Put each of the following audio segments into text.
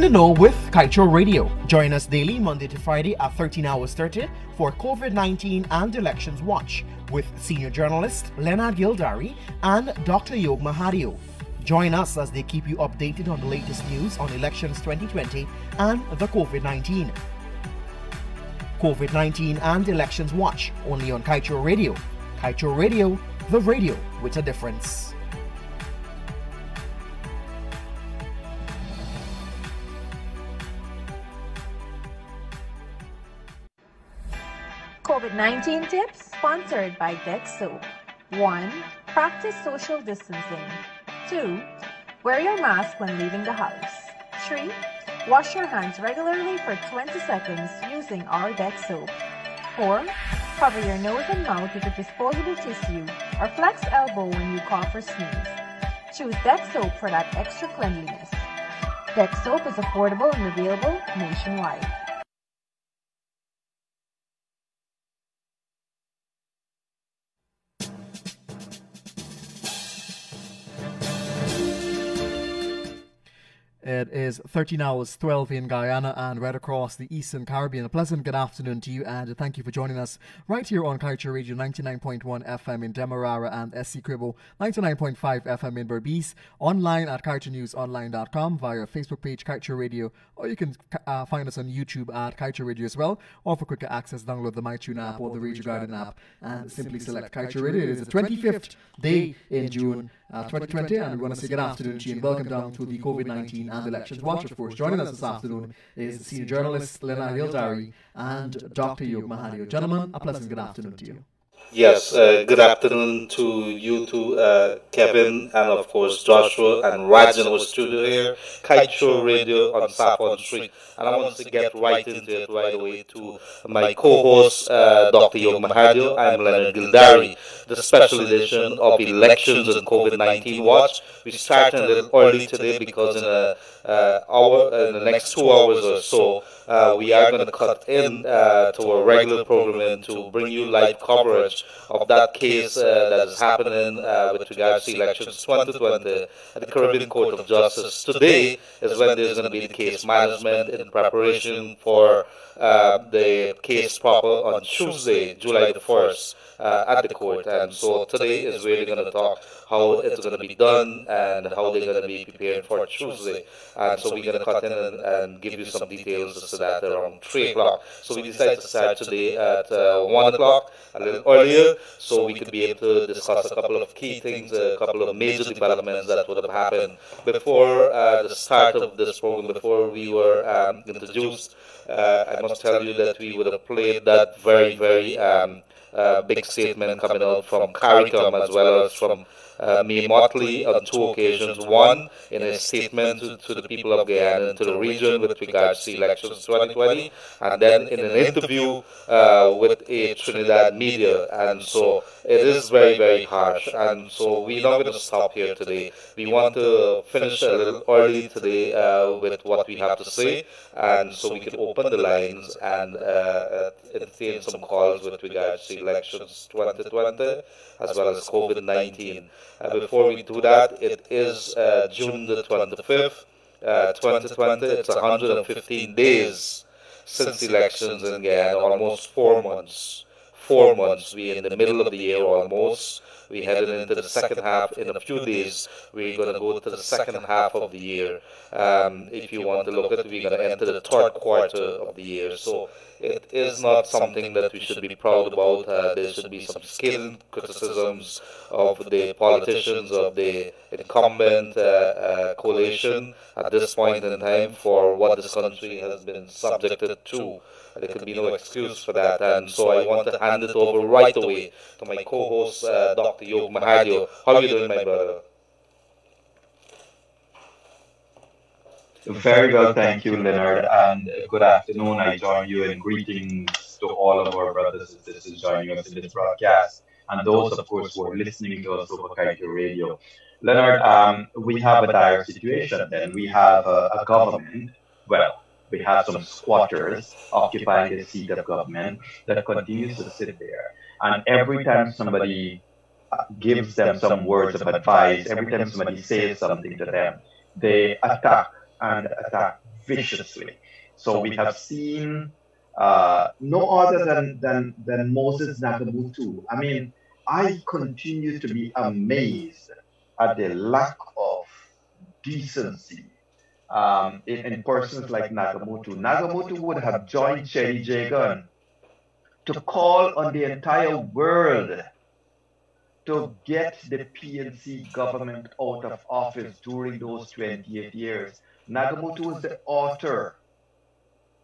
in the know with Kaicho Radio. Join us daily, Monday to Friday at 13 hours 30 for COVID-19 and Elections Watch with senior journalist Leonard Gildarie and Dr. Yog Mahadeo. Join us as they keep you updated on the latest news on elections 2020 and the COVID-19. COVID-19 and Elections Watch only on Kaicho Radio. Kaicho Radio, the radio with a difference. COVID-19 tips sponsored by Dex Soap. 1. Practice social distancing. 2. Wear your mask when leaving the house. 3. Wash your hands regularly for 20 seconds using our Dex Soap. 4. Cover your nose and mouth with a disposable tissue or flex elbow when you cough or sneeze. Choose Dex Soap for that extra cleanliness. Dex Soap is affordable and available nationwide. It is 13 hours 12 in Guyana and right across the Eastern Caribbean. A pleasant good afternoon to you and thank you for joining us right here on Kaicho Radio 99.1 FM in Demerara and SC Cribbo, 99.5 FM in Berbice, online at KaichoNewsOnline.com, via Facebook page Kaicho Radio, or you can find us on YouTube at Kaicho Radio as well, or for quicker access download the MyTune app or the Radio Garden app and simply select Kaicho Radio. It is the 25th day in June 2020 and we want to say good afternoon to you and welcome down to the COVID-19 and Elections Watch. Of course, joining us this afternoon is the senior journalist Leonard Gildarie and Dr. Yog Mahadeo. Gentlemen, a pleasant good afternoon to you. Yes, good afternoon to you two, Kevin, and of course Joshua and Raj in our studio here, Kaicho Radio on Saffron Street. And I want to get right into it right away to my co-host, Dr. Yog Mahadeo. I'm Leonard Gildarie, the special edition of Elections and COVID-19 Watch. We started a little early today because in in the next 2 hours or so, we are going to cut in to our regular program to bring you live coverage of that case that is happening with regards to elections 2020 at the Caribbean Court of Justice. Today is when there's going to be the case management in preparation for the case proper on Tuesday, July the 1st. At the court, and so today is really going to talk how it's going to be done and how they're going to be prepared for Tuesday. And so we're going to cut in and give you some details as to that around 3 o'clock. So we decided to start today at 1 o'clock, a little earlier, so we could be able to discuss a couple of key things, a couple of major developments that would have happened before the start of this program, before we were introduced. I must tell you that we would have played that very, very big statement coming out from CARICOM as well as from me Motley on 2 occasions. One, in a statement to the people of Guyana and to the region with regards to elections 2020, and then in an interview with a Trinidad media. And so it is very, very harsh. And so we're not going to stop here today. We want to finish a little early today with what we have to say, and so we can open the lines and entertain some calls with regards to elections 2020 as well as COVID-19. Before we do that, it is June the 25th, 2020. It's 115 days since elections in Guyana, almost 4 months. 4 months. We're in the middle of the year almost. We're headed into the second half. In a few days, we're going to go to the second half of the year. If you want to look at it, we're going to enter the third quarter of the year. So it is not something that we should be proud about. There should be some scathing criticisms of the politicians, of the incumbent coalition at this point in time for what this country has been subjected to. There could be no excuse for that. And so I want to hand it over right away to my co-host, Dr. Yog Mahadeo. How are you doing, my brother? Very well, thank you, Leonard, and good afternoon. I join you in greetings to all of our brothers and sisters joining us in this broadcast, and those, of course, who are listening to us over Kaicho Radio. Leonard, we have a dire situation then. We have a government, well, we have some squatters occupying the seat of government that continues to sit there. And every time somebody gives them some words of advice, every time somebody says something to them, they attack and attack viciously. So we have seen no other than Moses Nagamutu. I mean, I continue to be amazed at the lack of decency in persons like Nagamutu. Nagamutu would have joined Cherry Jagan to call on the entire world to get the PNC government out of office during those 28 years. Nagamutu was the author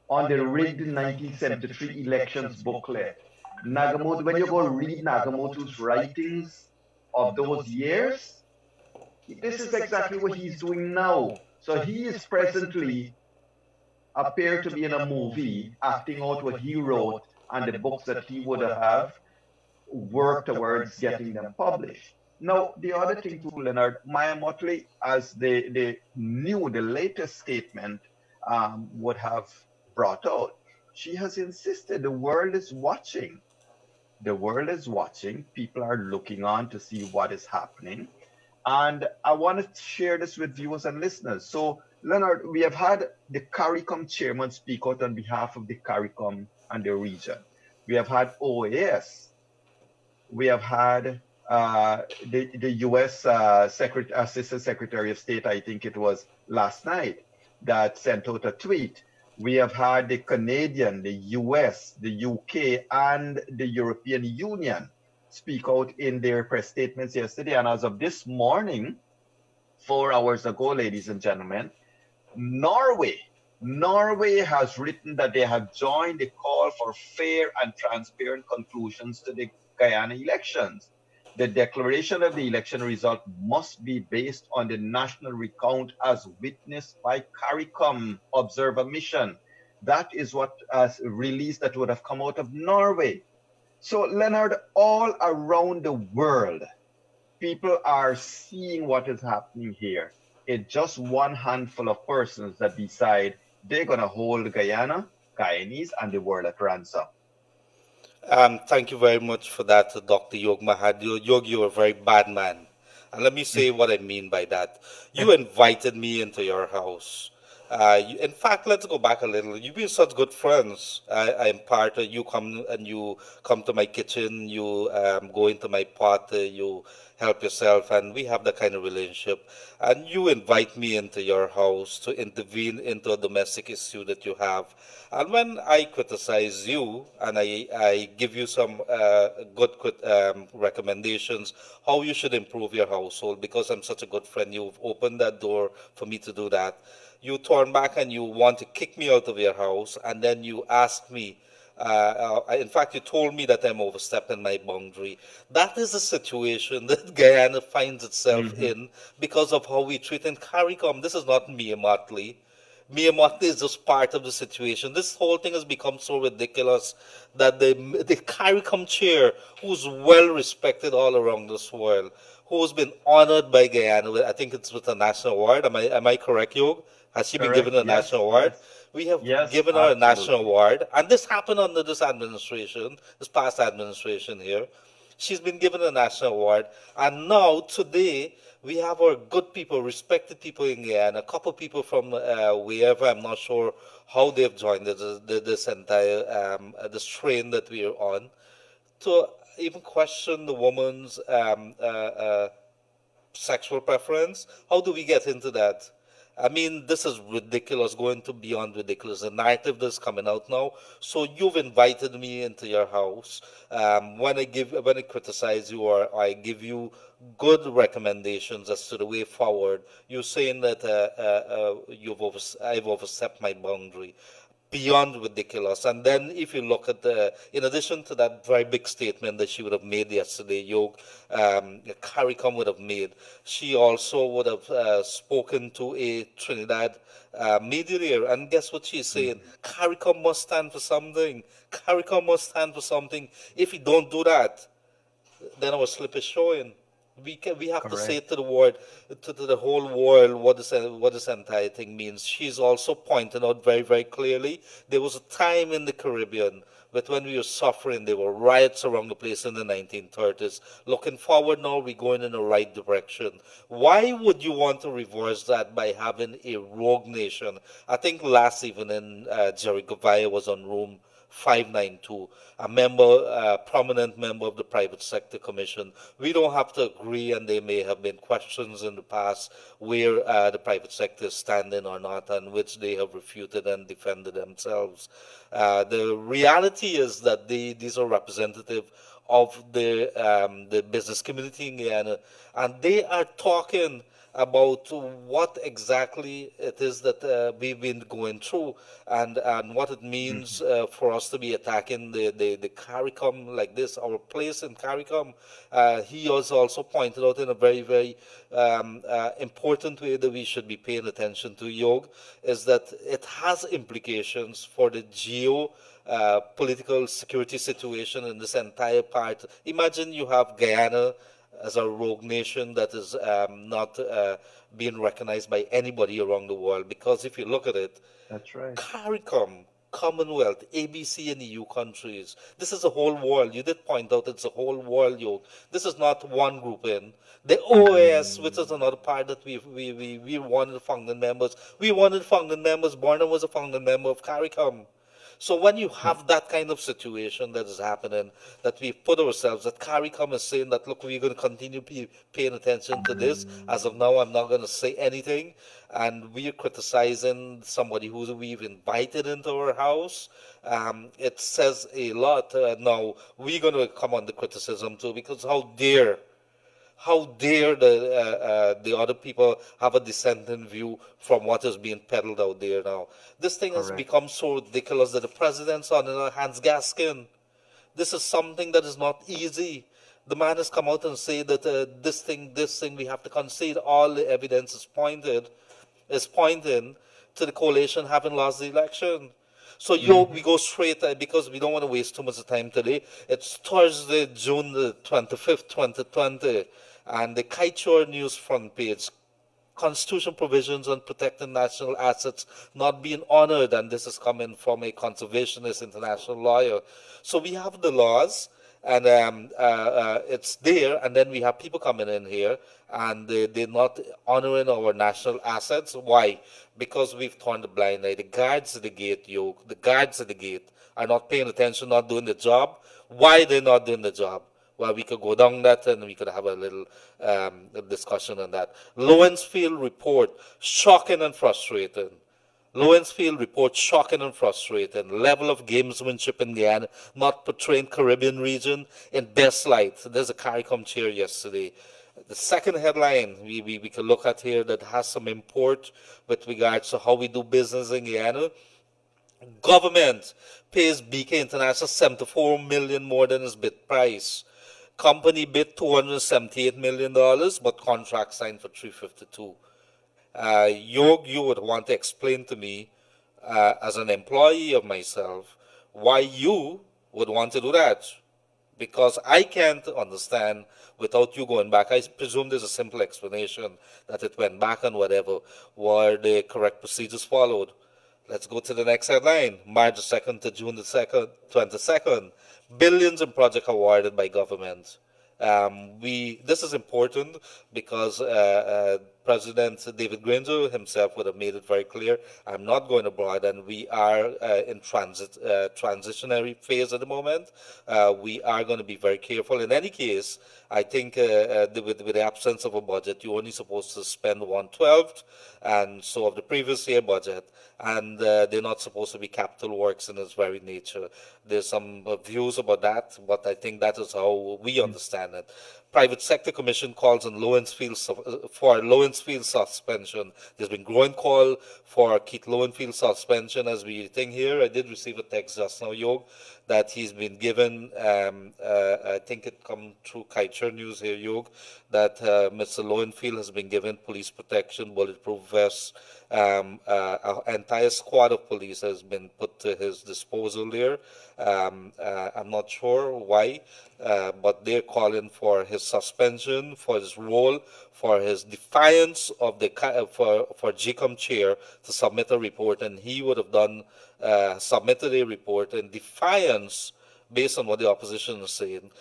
on the rigged 1973 elections booklet. Nagamutu, when you go read Nagamutu's writings of those years, this is exactly what he's doing now. So he is presently appear to be in a movie acting out what he wrote and the books that he would have worked towards getting them published. Now, the other thing too, Leonard, Maya Motley, as the latest statement would have brought out, she has insisted the world is watching. The world is watching. People are looking on to see what is happening. And I want to share this with viewers and listeners. So, Leonard, we have had the CARICOM chairman speak out on behalf of the CARICOM and the region. We have had OAS. We have had the U.S. Assistant Secretary of State, I think it was last night, that sent out a tweet. We have had the Canadian, the U.S., the UK, and the European Union speak out in their press statements yesterday. And as of this morning, 4 hours ago, ladies and gentlemen, Norway has written that they have joined the call for fair and transparent conclusions to the Guyana elections. The declaration of the election result must be based on the national recount as witnessed by CARICOM observer mission. That is what release that would have come out of Norway. So, Leonard, all around the world, people are seeing what is happening here. It's just one handful of persons that decide they're going to hold Guyana, Guyanese, and the world at ransom. Thank you very much for that, Dr. Yog Mahadeo. Yog, you're a very bad man. And let me say what I mean by that. You invited me into your house. In fact, let's go back a little. You've been such good friends. I'm part of you come to my kitchen, you go into my pot, you help yourself, and we have that kind of relationship. And you invite me into your house to intervene into a domestic issue that you have. And when I criticize you and I give you some good recommendations how you should improve your household, because I'm such a good friend, you've opened that door for me to do that. You turn back and you want to kick me out of your house, and then you ask me, in fact, you told me that I'm overstepping my boundary. That is the situation that Guyana finds itself in because of how we treat in CARICOM. This is not Mia Motley. Mia Motley is just part of the situation. This whole thing has become so ridiculous that the CARICOM chair, who's well respected all around this world, who's been honored by Guyana, I think it's with a national award. Am I correct, Yog? Has she been given a national award? We have given her a national award, and this happened under this administration, this past administration here. She's been given a national award, and now today we have our good people, respected people in Guyana, a couple of people from wherever, I'm not sure how they've joined this entire this train that we are on, to even question the woman's sexual preference. How do we get into that? I mean, this is ridiculous, going to beyond ridiculous. The narrative that's coming out now. So you've invited me into your house. When I criticize you or I give you good recommendations as to the way forward, you're saying that I've overstepped my boundary. Beyond ridiculous. And then if you look at in addition to that very big statement that she would have made yesterday, Yog, CARICOM would have made, she also would have spoken to a Trinidad mediator. And guess what she's saying? CARICOM must stand for something. CARICOM must stand for something. If you don't do that, then our slip is showing. We have to say Correct. to the world, to the whole world, what this entire thing means. She's also pointed out very, very clearly there was a time in the Caribbean but when we were suffering, there were riots around the place in the 1930s. Looking forward now, we're going in the right direction. Why would you want to reverse that by having a rogue nation? I think last evening, Jerry Gavaya was on room 592, a prominent member of the Private Sector Commission. We don't have to agree, and there may have been questions in the past where the private sector is standing or not, and which they have refuted and defended themselves. The reality is that these are representative of the business community in Guyana, and they are talking about what exactly it is that we've been going through and what it means for us to be attacking the CARICOM like this, our place in CARICOM. He has also pointed out in a very, very important way that we should be paying attention to, Yog, is that it has implications for the political security situation in this entire part. Imagine you have Guyana as a rogue nation that is not being recognized by anybody around the world. Because if you look at it, That's right. CARICOM, Commonwealth, ABC and EU countries, this is a whole world. You did point out it's a whole world, Yoke. This is not one group in. The OAS, which is another part that we wanted founding members. We wanted founding members. Barnum was a founding member of CARICOM. So when you have that kind of situation that is happening, that we put ourselves, that CARICOM is saying that, look, we're going to continue paying attention to this. As of now, I'm not going to say anything. And we are criticizing somebody who we've invited into our house. It says a lot. Now, we're going to come on the criticism too, because how dare the other people have a dissenting view from what is being peddled out there now? This thing has Correct. become so ridiculous that the president's on our hands gasking. This is something that is not easy. The man has come out and said that this thing we have to concede. All the evidence is pointing to the coalition having lost the election. So, we go straight because we don't want to waste too much time today. It's Thursday, June the 25th, 2020, and the Kaichor News front page. Constitution provisions on protecting national assets not being honored, and this is coming from a conservationist international lawyer. So we have the laws, and it's there, and then we have people coming in here, and they're not honoring our national assets. Why? Because we've turned a blind eye. The guards at the gate, the guards at the gate are not paying attention, not doing the job. Why they're not doing the job? Well, we could go down that and we could have a little discussion on that. Lawrenceville report, shocking and frustrating. Lawrenceville report, shocking and frustrating. Level of gamesmanship in Guyana, not portraying Caribbean region in best light. There's a CARICOM chair yesterday. The second headline we can look at here that has some import with regards to how we do business in Guyana. Government pays BK International 74 million more than its bid price. Company bid $278 million, but contract signed for 352. Yog, you would want to explain to me, as an employee of myself, why you would want to do that. Because I can't understand without you going back. I presume there's a simple explanation that it went back and whatever. Were the correct procedures followed? Let's go to the next headline. March the 2nd to June the 22nd. Billions in project awarded by government. This is important because President David Granger himself would have made it very clear, I'm not going abroad, and we are in transitionary phase at the moment. We are going to be very careful. In any case, I think with the absence of a budget, you're only supposed to spend 1/12, and so of the previous year budget, and they're not supposed to be capital works in its very nature. There's some views about that, but I think that is how we understand it. Private Sector Commission calls on for Lowenfield suspension. There's been growing call for Keith Lowenfield suspension as we think here. I did receive a text just now, Yog, that he's been given, I think it come through Kaichor News here, Yog, that Mr. Lowenfield has been given police protection, bulletproof vests, An entire squad of police has been put to his disposal there. I'm not sure why, but they're calling for his suspension, for his role, for his defiance of the for GCOM chair to submit a report, and he would have done submitted a report in defiance, based on what the opposition is saying,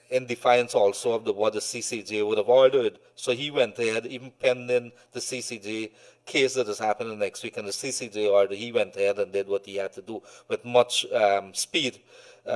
in defiance also of what the CCJ would have ordered. So he went ahead, even pending the CCJ case that is happening next week and the CCJ order, he went ahead and did what he had to do with much speed.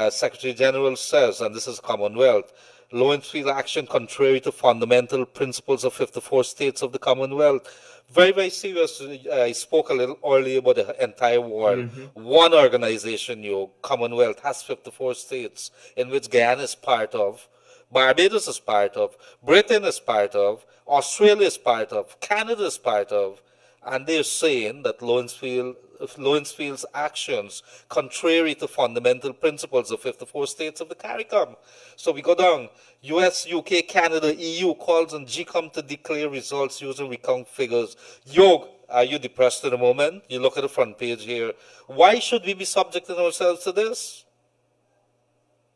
Secretary General says, and this is Commonwealth, Lowenfield action contrary to fundamental principles of 54 states of the Commonwealth. Very, very serious. I spoke a little earlier about the entire world. One organization, Commonwealth, has 54 states in which Guyana is part of, Barbados is part of, Britain is part of, Australia is part of, Canada is part of, and they're saying that Lowenfield's actions contrary to fundamental principles of 54 states of the CARICOM. So we go down. US, UK, Canada, EU calls on GCOM to declare results using recount figures. Yog, are you depressed at the moment? You look at the front page here. Why should we be subjecting ourselves to this?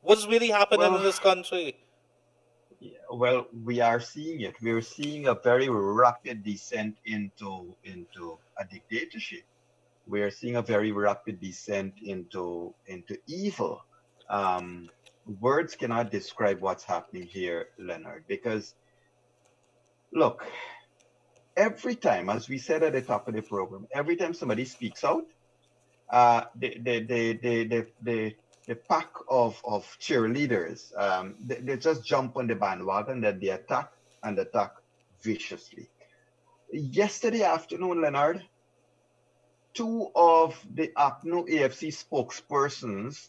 What's really happening in this country? Well, we are seeing it. We're seeing a very rapid descent into a dictatorship. We're seeing a very rapid descent into evil. Words cannot describe what's happening here, Leonard, because look, every time, as we said at the top of the program, every time somebody speaks out, the pack of cheerleaders, they just jump on the bandwagon that they attack and attack viciously. Yesterday afternoon, Leonard, two of the APNO AFC spokespersons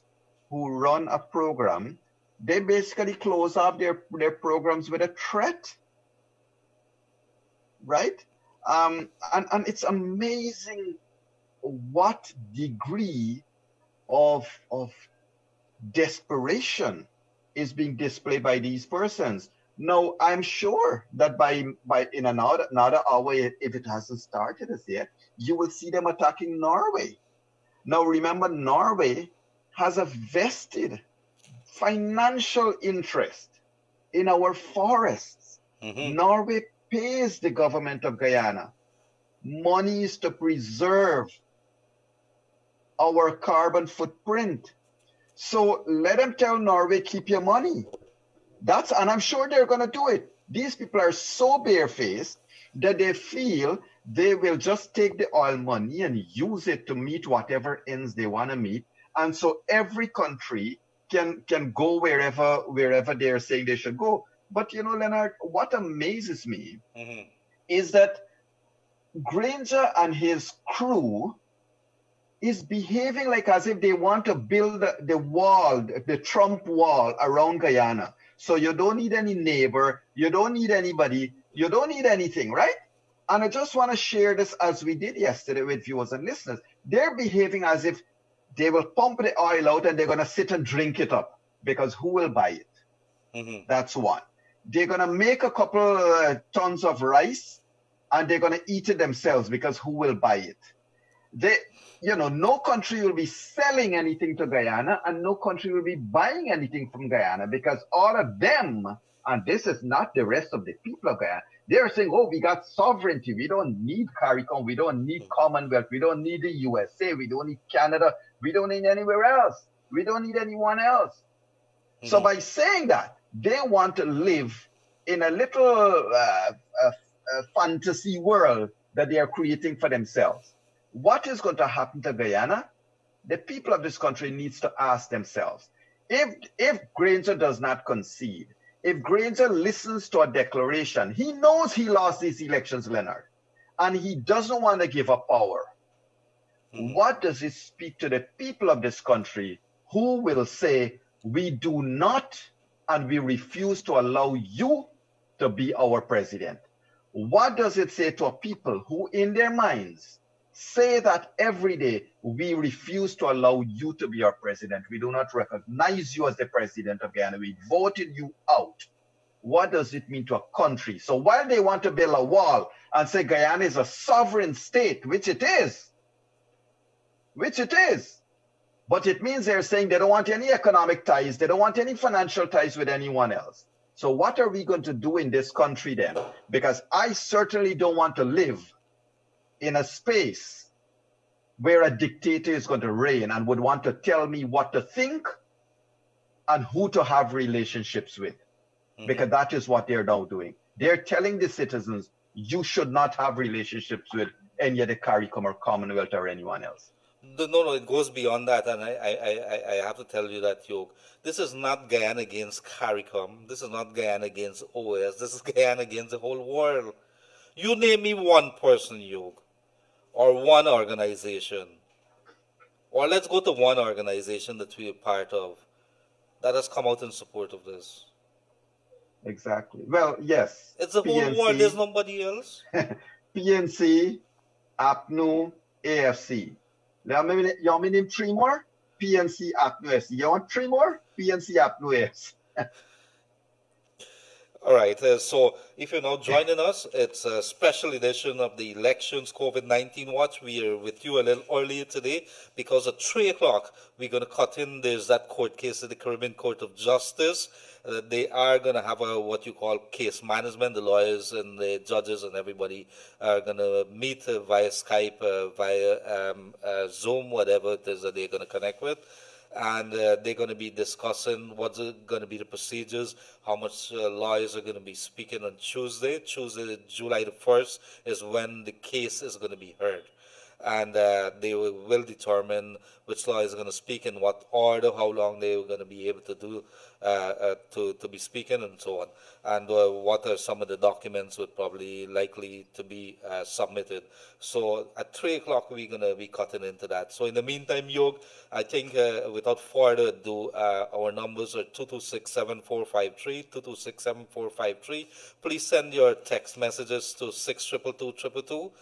who run a program, they basically close off their programs with a threat, right? And it's amazing what degree of desperation is being displayed by these persons. Now, I'm sure that by in another hour, if it hasn't started as yet, you will see them attacking Norway. Now, remember, Norway has a vested financial interest in our forests. Norway pays the government of Guyana monies to preserve our carbon footprint. So let them tell Norway, keep your money. And I'm sure they're going to do it. These people are so barefaced that they feel they will just take the oil money and use it to meet whatever ends they want to meet. And so every country can go wherever they're saying they should go. But, Leonard, what amazes me is that Granger and his crew is behaving like as if they want to build the wall, the Trump wall around Guyana. So you don't need any neighbor, you don't need anybody, you don't need anything, right? And I just want to share this as we did yesterday with viewers and listeners. They're behaving as if they will pump the oil out and they're going to sit and drink it up, because who will buy it? That's one. They're going to make a couple tons of rice and they're going to eat it themselves, because who will buy it? No country will be selling anything to Guyana, and no country will be buying anything from Guyana, because all of them, and this is not the rest of the people of Guyana, they're saying, oh, we got sovereignty. We don't need CARICOM. We don't need Commonwealth. We don't need the USA. We don't need Canada. We don't need anywhere else. We don't need anyone else. So by saying that, they want to live in a little fantasy world that they are creating for themselves. What is going to happen to Guyana? The people of this country needs to ask themselves, if Granger does not concede, if Granger listens to a declaration, he knows he lost these elections, Leonard, and he doesn't want to give up power. What does it speak to the people of this country who will say, we do not and we refuse to allow you to be our president? What does it say to a people who in their minds say that every day, we refuse to allow you to be our president. We do not recognize you as the president of Guyana. We voted you out. what does it mean to a country? So while they want to build a wall and say Guyana is a sovereign state, which it is, but it means they're saying they don't want any economic ties, they don't want any financial ties with anyone else. So what are we going to do in this country then? Because I certainly don't want to live in a space where a dictator is going to reign and would want to tell me what to think and who to have relationships with. Because that is what they're now doing. They're telling the citizens, you should not have relationships with any of the CARICOM or Commonwealth or anyone else. No, it goes beyond that, and I have to tell you that, Yog, this is not Guyana against CARICOM, this is not Guyana against OS, this is Guyana against the whole world. You name me one person, Yog, or one organization, or let's go to one organization that we are part of that has come out in support of this. Exactly. Well, yes. It's the whole world, there's nobody else. PNC, APNU, AFC. You want me to name three more? PNC, APNU, AFC. You want three more? PNC, APNU, AFC. All right, so if you're now joining us, it's a special edition of the Elections COVID-19 Watch. We are with you a little earlier today because at 3 o'clock we're going to cut in. There's that court case at the Caribbean Court of Justice. They are going to have a what you call case management. The lawyers and the judges and everybody are going to meet via Skype, via Zoom, whatever it is that they're going to connect with. And they're going to be discussing what's going to be the procedures, how much lawyers are going to be speaking on Tuesday. Tuesday, July the 1st, is when the case is going to be heard. And they will determine which lawyers are going to speak in what order, how long they are going to be able to do to be speaking, and so on. And what are some of the documents would probably likely to be submitted. So at 3 o'clock, we're going to be cutting into that. So in the meantime, Yog, I think without further ado, our numbers are 226-7453, 226-7453. Please send your text messages to 622-222.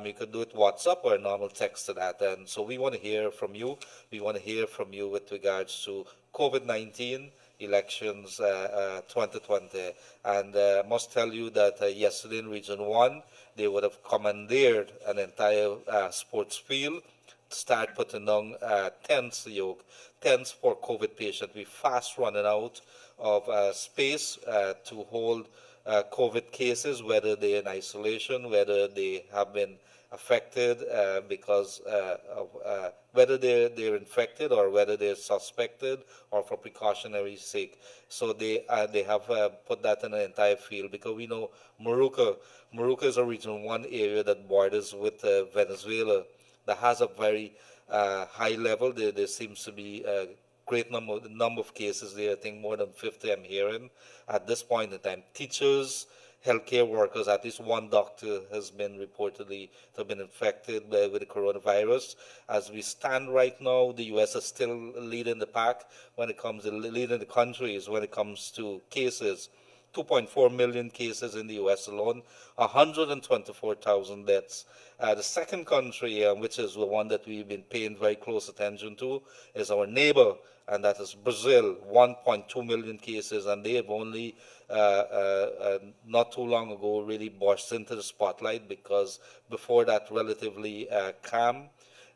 You could do it WhatsApp or a normal text to that. And so we want to hear from you. We want to hear from you with regards to COVID-19 elections 2020. And I must tell you that yesterday in Region 1, they would have commandeered an entire sports field to start putting down tents, tents for COVID patients. We're fast running out of space to hold COVID cases, whether they're in isolation, whether they have been affected because of whether they're infected or whether they're suspected or for precautionary sake. So they have put that in an entire field because we know Moruca is a Region 1 area that borders with Venezuela that has a very high level. There seems to be a great number of cases there. I think more than 50 I'm hearing at this point in time. Teachers, healthcare workers, at least one doctor has been reportedly to have been infected with the coronavirus. As we stand right now, the U.S. is still leading the pack when it comes to leading the countries when it comes to cases. 2.4 million cases in the U.S. alone, 124,000 deaths. The second country, which is the one that we've been paying very close attention to, is our neighbor, and that is Brazil, 1.2 million cases, and they have only not too long ago really burst into the spotlight because before that relatively calm.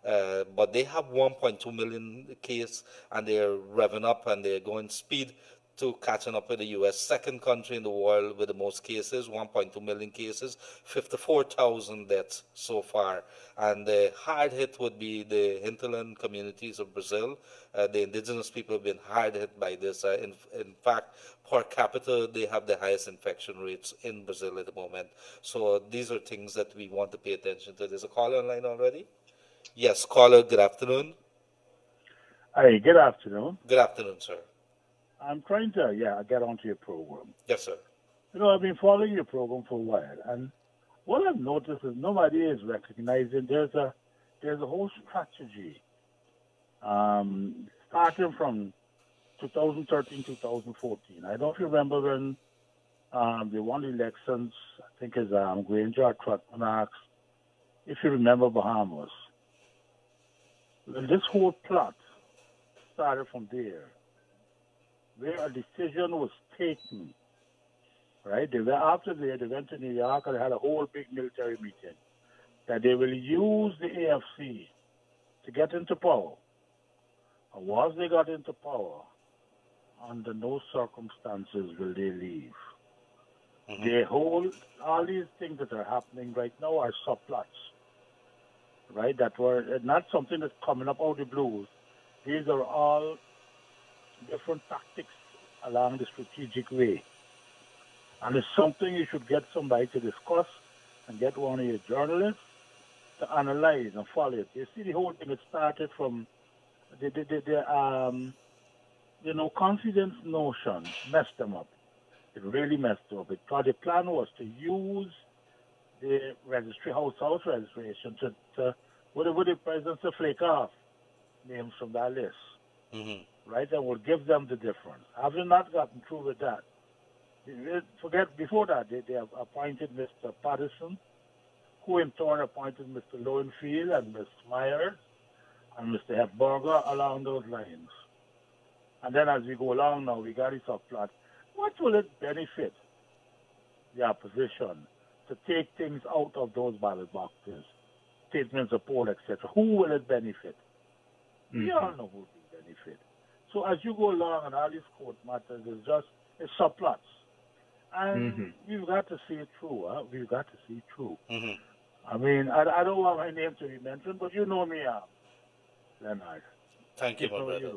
But they have 1.2 million cases, and they're revving up and they're going speed to catching up with the U.S. Second country in the world with the most cases, 1.2 million cases, 54,000 deaths so far. And the hard hit would be the hinterland communities of Brazil. The indigenous people have been hard hit by this. In fact, per capita, they have the highest infection rates in Brazil at the moment. So these are things that we want to pay attention to. There's a caller online already? Yes, caller, good afternoon. Hey, good afternoon. Good afternoon, sir. I'm trying to, get onto your program. Yes, sir. You know, I've been following your program for a while, and what I've noticed is nobody is recognizing there's a whole strategy, starting from 2013, 2014. I don't know if you remember when they won the elections. I think it's Granger Trutman, if you remember Bahamas. Well, this whole plot started from there, where a decision was taken right? They were after they went to New York and they had a whole big military meeting that they will use the AFC to get into power. And once they got into power, under no circumstances will they leave. All these things that are happening right now are subplots, right? That were not something that's coming up out of the blues. These are all different tactics along the strategic way. And it's something you should get somebody to discuss and get one of your journalists to analyze and follow it. You see, the whole thing, it started from the confidence notion messed them up. It really messed them up. Because the plan was to use the registry, house registration to with the presidents to flake off names from that list, right? And would give them the difference. Having not gotten through with that, before that, they have appointed Mr. Patterson, who in turn appointed Mr. Lowenfield and Ms. Myers and Mr. Hepburger along those lines. And then as we go along now, we got this subplot. What will it benefit the opposition to take things out of those ballot boxes, statements of poll, etc.? Who will it benefit? We all know who will benefit. So as you go along and all these court matters, it's subplots. And we've got to see it through. We've got to see it through. I mean, I don't want my name to be mentioned, but you know me, Leonard. Thank you, my brother.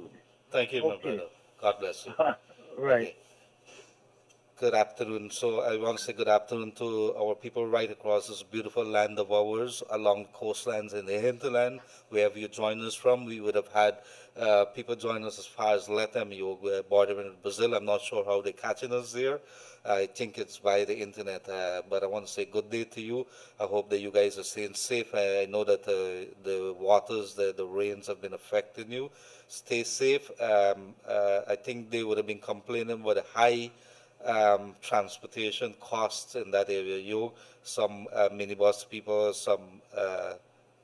Thank you, my brother. God bless you. Right. Okay. Good afternoon. So I want to say good afternoon to our people right across this beautiful land of ours, along the coastlines in the hinterland, wherever you join us from. We would have had people join us as far as Latam, Yog, bordering with Brazil. I'm not sure how they're catching us there. I think it's by the internet, but I want to say good day to you. I hope that you guys are staying safe. I know that the waters, the rains have been affecting you. Stay safe. I think they would have been complaining about the high transportation costs in that area. Some minibus people, some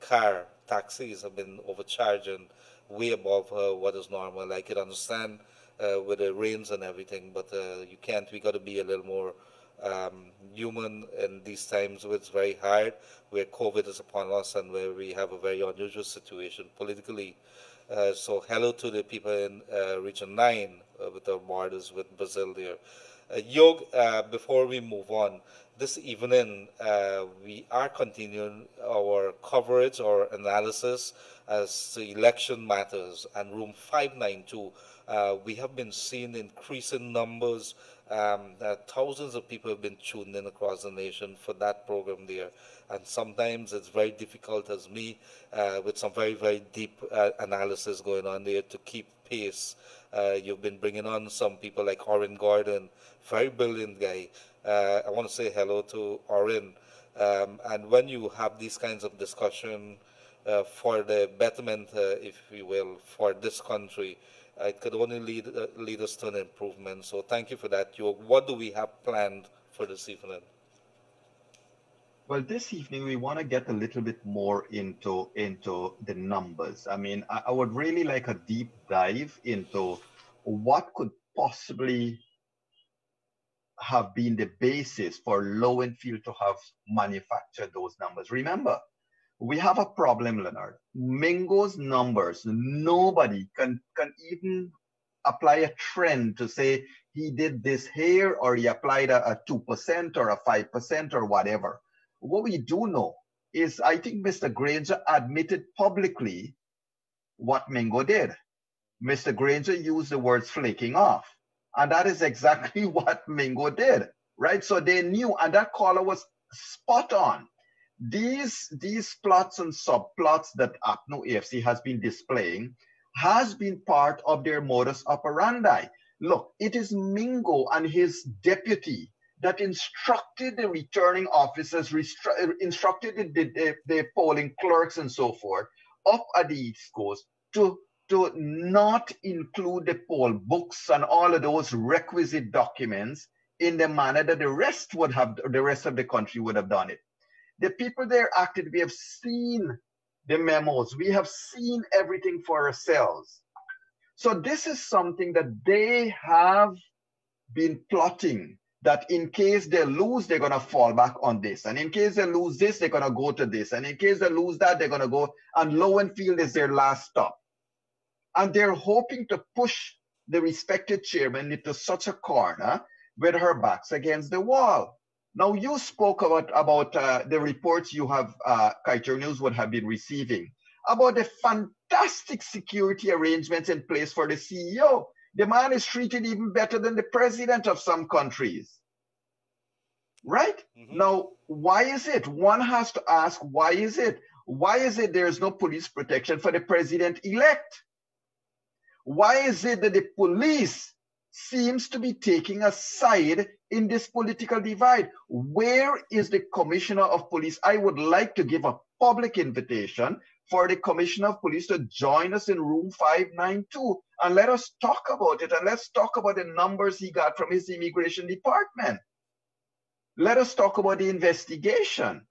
car taxis have been overcharging way above what is normal. I can understand with the rains and everything, but you can't. We got to be a little more human in these times where it's very hard, where COVID is upon us and where we have a very unusual situation politically. So hello to the people in Region 9 with our borders with Brazil there. Yog, before we move on, this evening we are continuing our coverage or analysis as to election matters, and room 592, we have been seeing increasing numbers. Thousands of people have been tuned in across the nation for that program there, and sometimes it's very difficult as me with some very, very deep analysis going on there to keep pace. You've been bringing on some people like Orin Gordon, very brilliant guy. I want to say hello to Orin. And when you have these kinds of discussion for the betterment, if you will, for this country, it could only lead us to an improvement. So thank you for that, Yog. What do we have planned for this evening? Well, this evening we want to get a little bit more into the numbers. I mean, I would really like a deep dive into what could possibly have been the basis for Lowenfield to have manufactured those numbers. Remember, we have a problem, Leonard. Mingo's numbers, nobody can even apply a trend to say he did this here or he applied a 2% or a 5% or whatever. What we do know is I think Mr. Granger admitted publicly what Mingo did. Mr. Granger used the words flaking off. And that is exactly what Mingo did, right? So they knew, and that caller was spot on. These plots and subplots that APNO AFC has been displaying has been part of their modus operandi. Look, it is Mingo and his deputy that instructed the returning officers, instructed the polling clerks and so forth up at the East Coast to not include the poll books and all of those requisite documents in the manner that the rest of the country would have done it. The people there acted. We have seen the memos. We have seen everything for ourselves. So this is something that they have been plotting that in case they lose, they're going to fall back on this. And in case they lose this, they're going to go to this. And in case they lose that, they're going to go, and Lowenfield is their last stop. And they're hoping to push the respected chairman into such a corner with her back's against the wall. Now, you spoke about the reports you have, Kaiser News would have been receiving, about the fantastic security arrangements in place for the CEO. The man is treated even better than the president of some countries. Right? Now, why is it? One has to ask, why is it? Why is it there is no police protection for the president-elect? Why is it that the police seems to be taking a side in this political divide? Where is the commissioner of police? I would like to give a public invitation for the commissioner of police to join us in room 592 and let us talk about it, and let's talk about the numbers he got from his immigration department. Let us talk about the investigation.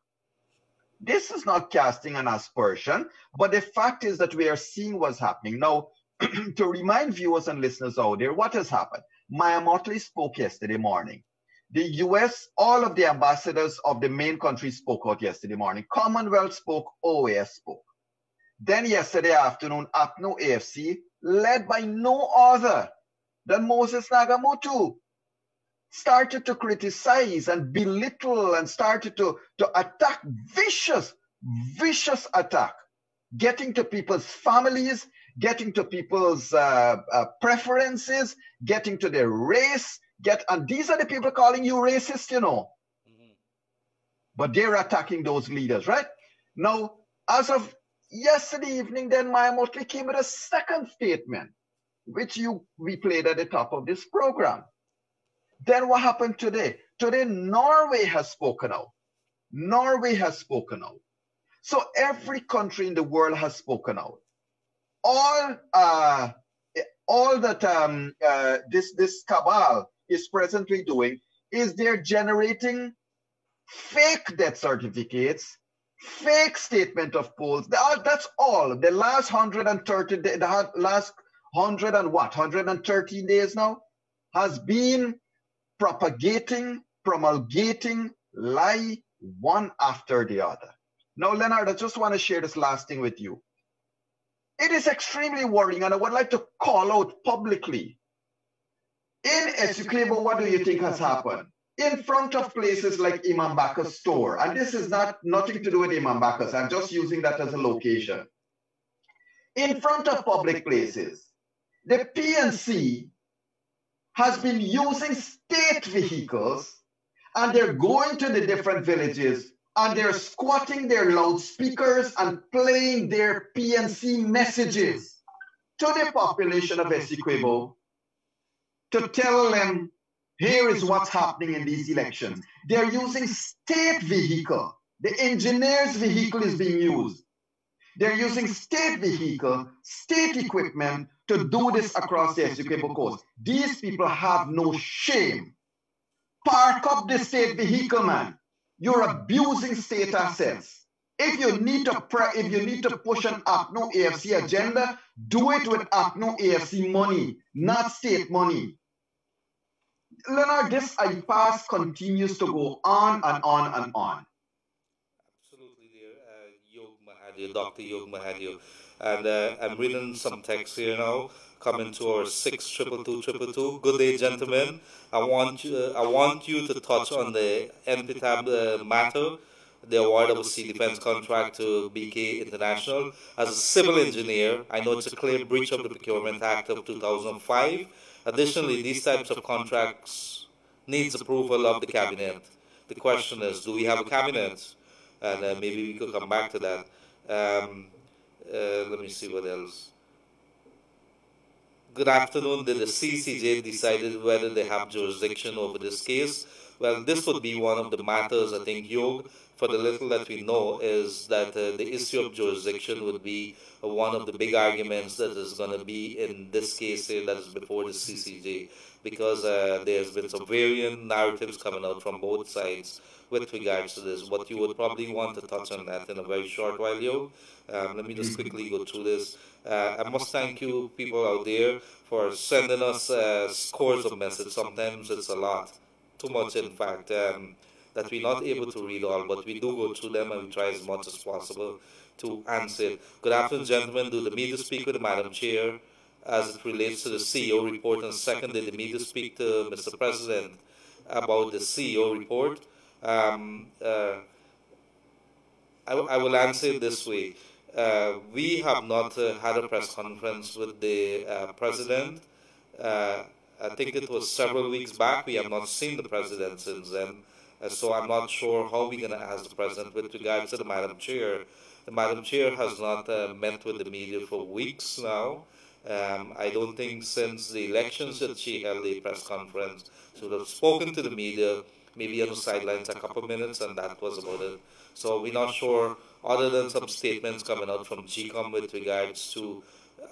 This is not casting an aspersion, but the fact is that we are seeing what's happening. Now, to remind viewers and listeners out there, what has happened? Maya Motley spoke yesterday morning. The US, all of the ambassadors of the main countries spoke out yesterday morning. Commonwealth spoke, OAS spoke. Then yesterday afternoon, APNO AFC, led by no other than Moses Nagamotu, started to criticize and belittle and started to attack, vicious attack, getting to people's families, getting to people's preferences, getting to their race, and these are the people calling you racist, you know. But they're attacking those leaders, right? Now, as of yesterday evening, then Maya Motley came with a second statement, which we played at the top of this program. Then what happened today? Today, Norway has spoken out. Norway has spoken out. So every country in the world has spoken out. All that this cabal is presently doing is they're generating fake death certificates, fake statement of polls. That's all. The last 130, the last 100 and what, 113 days now, has been propagating, promulgating lie one after the other. Now, Leonard, I just want to share this last thing with you. It is extremely worrying, and I would like to call out publicly. In Essequibo, what do you think has happened? In front of places like Imam Bakker's store, and this is nothing to do with Imam Bakker's, I'm just using that as a location. In front of public places, the PNC has been using state vehicles, and they're going to the different villages, and they're squatting their loudspeakers and playing their PNC messages to the population of Essequibo to tell them, here is what's happening in these elections. They're using state vehicle. The engineer's vehicle is being used. They're using state vehicle, state equipment to do this across the Essequibo coast. These people have no shame. Park up the state vehicle, man. You're abusing state assets. If you need to push an APNO AFC agenda, do it with APNO AFC money, not state money. Leonard, this impasse continues to go on and on and on. Absolutely, dear. Yog Mahadeo, Dr. Yog Mahadeo. And I'm reading some text here now, coming to our 6222222. Good day, gentlemen. I want you to touch on the NPTAB matter, the award of a sea defense contract to BK International. As a civil engineer, I know it's a clear breach of the Procurement Act of 2005. Additionally, these types of contracts needs approval of the cabinet. The question is, do we have a cabinet? And maybe we could come back to that. Let me see what else. Good afternoon. Did the CCJ decided whether they have jurisdiction over this case? Well, this would be one of the matters, I think, Yog, for the little that we know, is that the issue of jurisdiction would be one of the big arguments that is going to be in this case here that is before the CCJ, because there's been some varying narratives coming out from both sides with regards to this. But you would probably want to touch on that in a very short while, Yog. Let me just quickly go through this. I must thank you, people out there, for sending us scores of messages. Sometimes it's a lot. too much, in fact, that we're not able to read all, but we do go through them and we try as much as possible to answer it. Good afternoon, gentlemen. Do the media speak with the Madam Chair as it relates to the CEO report? And second, did the media speak to Mr. President about the CEO report? I will answer it this way. We have not had a press conference with the President. I think it was several weeks back. We have not seen the President since then. So I'm not sure how we're going to ask the President with regards to the Madam Chair. The Madam Chair has not met with the media for weeks now. I don't think since the elections that she held a press conference. She would have spoken to the media, maybe on the sidelines a couple of minutes, and that was about it. So we're not sure, other than some statements coming out from GCOM with regards to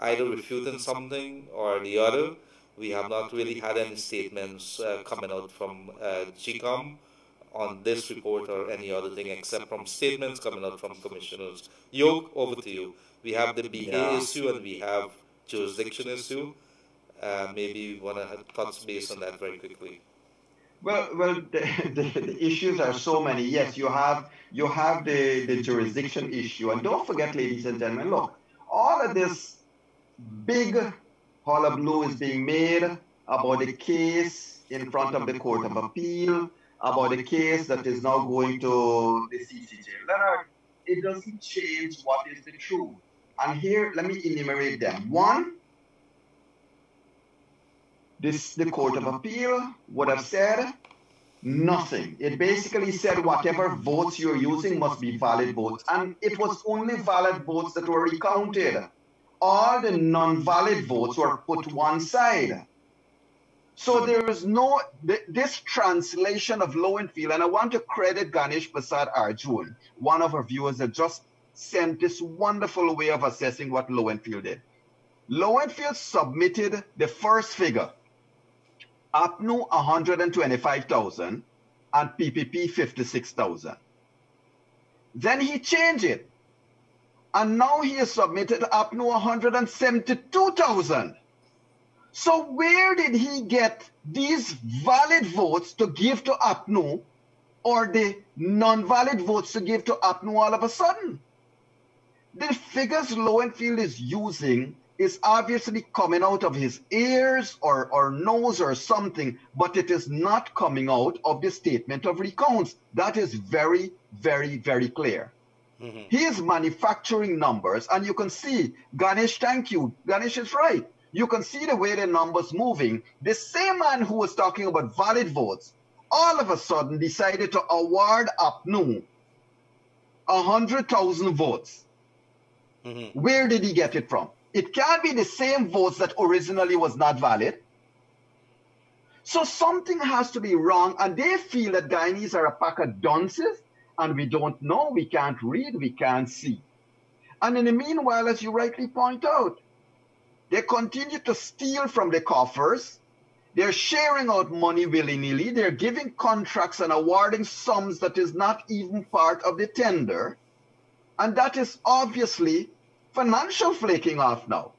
either refuting something or the other. We have not really had any statements coming out from GCOM on this report or any other thing, except from statements coming out from commissioners. Yog, over to you. We have the BA issue and we have jurisdiction issue. Maybe you want to touch base on that very quickly. Well, the issues are so many. Yes, you have the jurisdiction issue, and don't forget, ladies and gentlemen, look, all of this big hullabaloo is being made about the case in front of the Court of Appeal, about the case that is now going to the CCJ. Leonard, it doesn't change what is the truth. And here, let me enumerate them. One, the Court of Appeal would have said nothing. It basically said whatever votes you're using must be valid votes. And it was only valid votes that were recounted. All the non-valid votes were put one side. So there is no, this translation of Lowenfield, and I want to credit Ganesh Prasad Arjun, one of our viewers that just sent this wonderful way of assessing what Lowenfield did. Lowenfield submitted the first figure, APNU 125,000 and PPP 56,000. Then he changed it. And now he has submitted APNU 172,000. So where did he get these valid votes to give to APNU or the non-valid votes to give to APNU all of a sudden? The figures Lowenfield is using is obviously coming out of his ears or nose or something, but it is not coming out of the statement of recounts. That is very, very, very clear. Mm-hmm. He is manufacturing numbers, and you can see, Ganesh, thank you. Ganesh is right. You can see the way the numbers moving. The same man who was talking about valid votes, all of a sudden decided to award APNU 100,000 votes. Mm-hmm. Where did he get it from? It can't be the same votes that originally was not valid. So something has to be wrong, and they feel that Guyanese are a pack of dunces, and we don't know, we can't read, we can't see. And in the meanwhile, as you rightly point out, they continue to steal from the coffers. They're sharing out money willy-nilly. They're giving contracts and awarding sums that is not even part of the tender. And that is obviously financial flaking off now.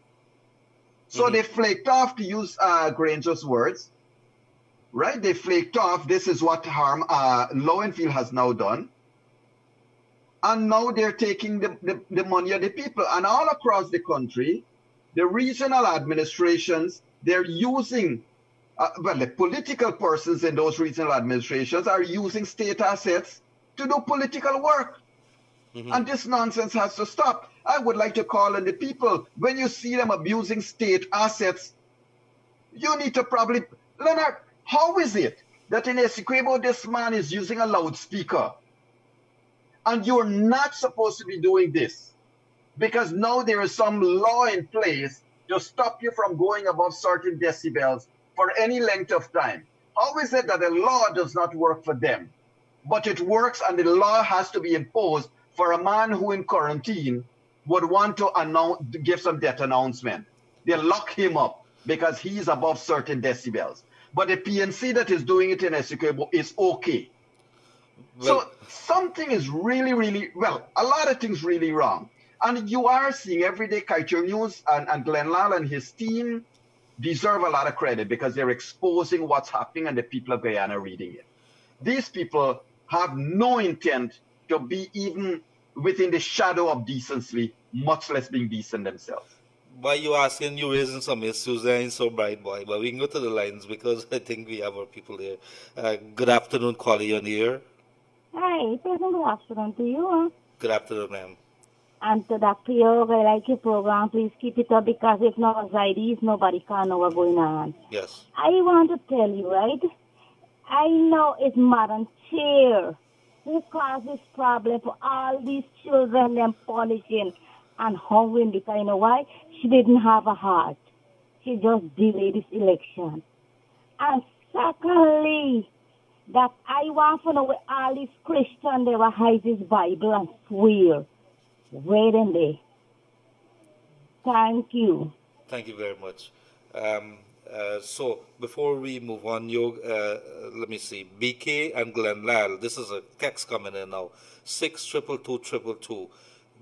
So they flaked off, to use Granger's words, right? They flaked off. This is what harm Lowenfield has now done. And now they're taking the money of the people. And all across the country, the regional administrations, they're using, well, the political persons in those regional administrations are using state assets to do political work. Mm-hmm. And this nonsense has to stop. I would like to call on the people, when you see them abusing state assets, you need to probably, Leonard, how is it that in Essequibo this man is using a loudspeaker and you're not supposed to be doing this? Because now there is some law in place to stop you from going above certain decibels for any length of time. How is it that the law does not work for them, but it works and the law has to be imposed for a man who in quarantine would want to give some death announcement? They lock him up because he's above certain decibels. But the PNC that is doing it in Essequibo is okay. Well, so something is really, really, well, a lot of things really wrong. And you are seeing everyday Kaiser News and Glenn Lal and his team, deserve a lot of credit because they're exposing what's happening and the people of Guyana reading it. These people have no intent to be even within the shadow of decency, much less being decent themselves. Why you asking? You raising some issues there in so bright, boy. But we can go to the lines because I think we have our people here. Good afternoon, Collie on the air. Hi, pleasant good afternoon to you. Good afternoon, ma'am. And to Dr. Yog, I like your program. Please keep it up because if no anxieties, nobody can know what's going on. Yes. I want to tell you, right? I know it's Madam Chair who caused this problem for all these children and punishing and hungering because you know why? She didn't have a heart. She just delayed this election. And secondly, that I want to know where all these Christians, they will hide this Bible and swear. Where in they? Thank you. Thank you very much. So before we move on, Yog, let me see. BK and Glenlal, this is a text coming in now. 6222222.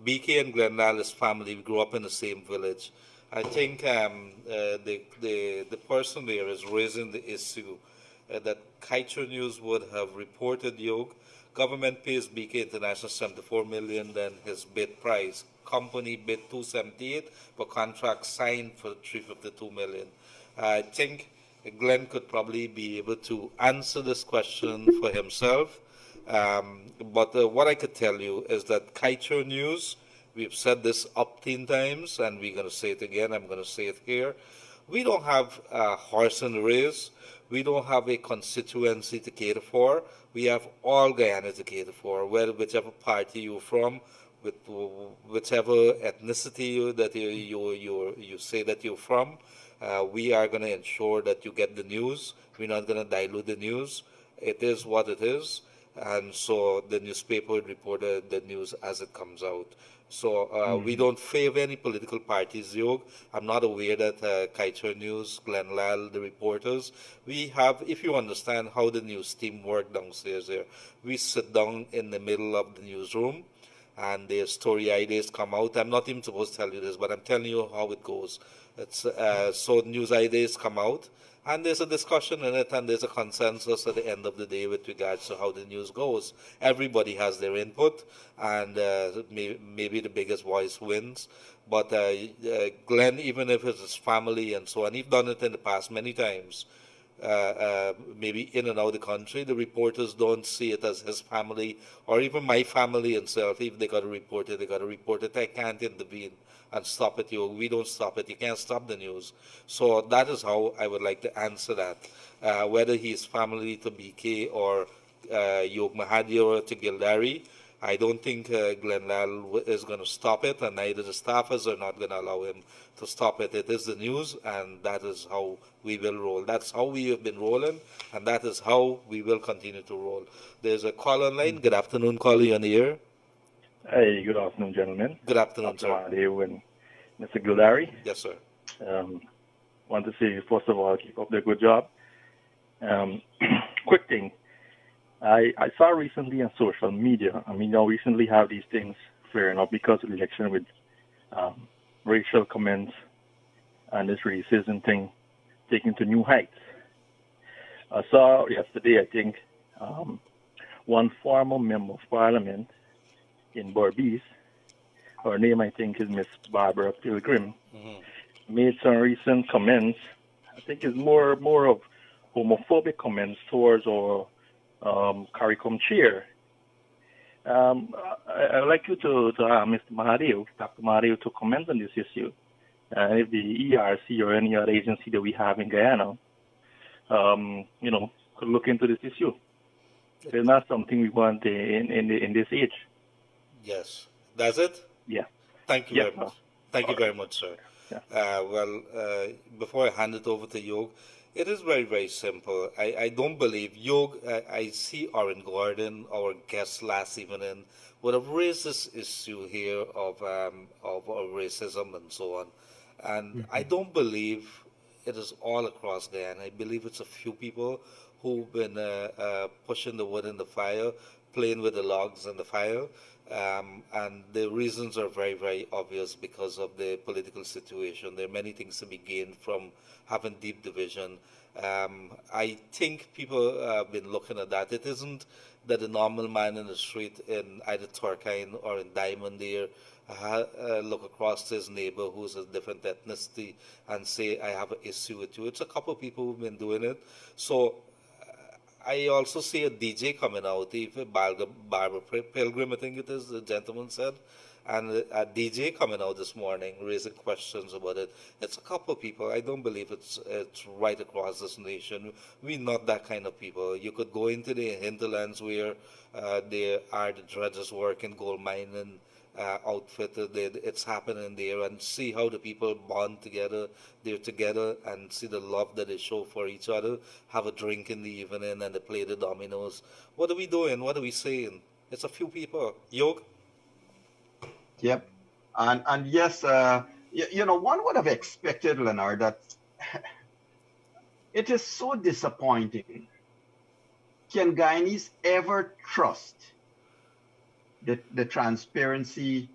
BK and Glenlal is family. We grew up in the same village. I think the person there is raising the issue that Kaiser News would have reported, Yog. Government pays BK International 74 million, then his bid price. Company bid 278, but contract signed for 352 million. I think Glenn could probably be able to answer this question for himself. But what I could tell you is that Kaiser News, we've said this up 10 times, and we're going to say it again. I'm going to say it here. We don't have a horse in the race. We don't have a constituency to cater for. We have all Guyana to cater for, whichever party you're from, with whichever ethnicity that you say that you're from. We are going to ensure that you get the news. We're not going to dilute the news. It is what it is. And so the newspaper reported the news as it comes out. So we don't favor any political parties, Yog. I'm not aware that Kaiser News, Glenn Lal, the reporters, we have, if you understand how the news team work downstairs there, we sit down in the middle of the newsroom and their story ideas come out. I'm not even supposed to tell you this, but I'm telling you how it goes. It's so news ideas come out, and there's a discussion in it, and there's a consensus at the end of the day with regards to how the news goes. Everybody has their input, and maybe the biggest voice wins. But Glenn, even if it's his family and so on, he's done it in the past many times, maybe in and out of the country, the reporters don't see it as his family, or even my family itself. If they got to report it, they got to report it. I can't intervene and stop it. We don't stop it. You can't stop the news. So that is how I would like to answer that. Whether he's family to BK or Yog Mahadeo to Gildarie, I don't think Glenn Lal is going to stop it, and neither the staffers are not going to allow him to stop it. It is the news, and that is how we will roll. That's how we have been rolling, and that is how we will continue to roll. There's a call online. Good afternoon, caller, on the air. Hey, good afternoon, gentlemen. Good afternoon, sir. Mahadeo and Mr. Gildarie. Yes, sir. Want to say, first of all, keep up the good job. Quick thing. I saw recently on social media, recently have these things flaring up because of the election with racial comments and this racism thing taken to new heights. I saw yesterday, I think, one former member of parliament in Berbice, her name I think is Miss Barbara Pilgrim, made some recent comments. I think it's more of homophobic comments towards our CARICOM chair. I'd like you to Mr. Mahadeo, Dr. Mahadeo, to comment on this issue. If the ERC or any other agency that we have in Guyana, could look into this issue. It's not something we want in this age. Yes. That's it? Yeah. Thank you very much. Thank you very much, sir. Yeah. Before I hand it over to Yog, it is very, very simple. I don't believe Yog, I see Oren Gordon, our guest last evening, would have raised this issue here of racism and so on. And I don't believe it is all across there. And I believe it's a few people who've been pushing the wood in the fire, playing with the logs in the fire. And the reasons are very, very obvious because of the political situation. There are many things to be gained from having deep division. I think people have been looking at that. It isn't that the normal man in the street in either Turkine or in Diamond there look across to his neighbor who's a different ethnicity and say, I have an issue with you. It's a couple of people who've been doing it. So I also see a DJ coming out, even Barbara Pilgrim, I think it is, the gentleman said, and a DJ coming out this morning raising questions about it. It's a couple of people. I don't believe it's right across this nation. We're not that kind of people. You could go into the hinterlands where there are the dredgers working, gold mining outfit. It's happening there, and see how the people bond together. They're together and see the love that they show for each other. Have a drink in the evening and they play the dominoes. What are we doing? What are we saying? It's a few people. Yog? Yep. And yes, one would have expected, Leonard, that it is so disappointing. Can Guyanese ever trust the transparency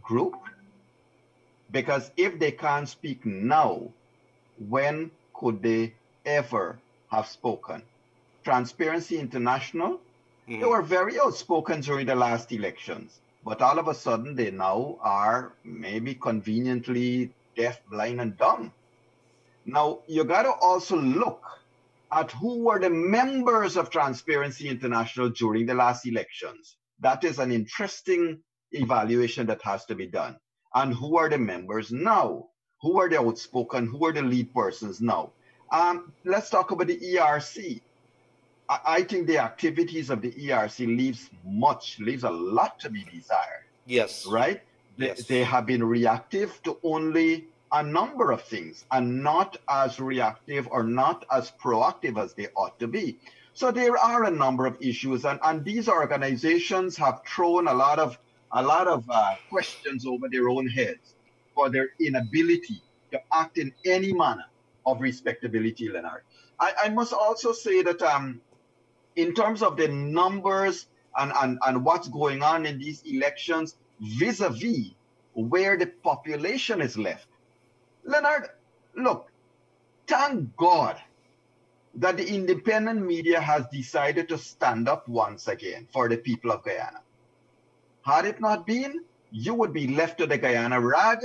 group? Because if they can't speak now, when could they ever have spoken? Transparency International, they were very outspoken during the last elections, but all of a sudden they now are maybe conveniently deaf, blind, and dumb. Now, you got to also look at who were the members of Transparency International during the last elections. That is an interesting evaluation that has to be done. And who are the members now? Who are the outspoken? Who are the lead persons now? Let's talk about the ERC. I think the activities of the ERC leaves a lot to be desired. Yes. Right? Yes. They have been reactive to only a number of things and not as reactive or not as proactive as they ought to be. So there are a number of issues, and these organizations have thrown a lot of questions over their own heads for their inability to act in any manner of respectability, Leonard. I must also say that in terms of the numbers and what's going on in these elections vis-a-vis where the population is left, Leonard, look, thank God that the independent media has decided to stand up once again for the people of Guyana. Had it not been, you would be left to the Guyana rag.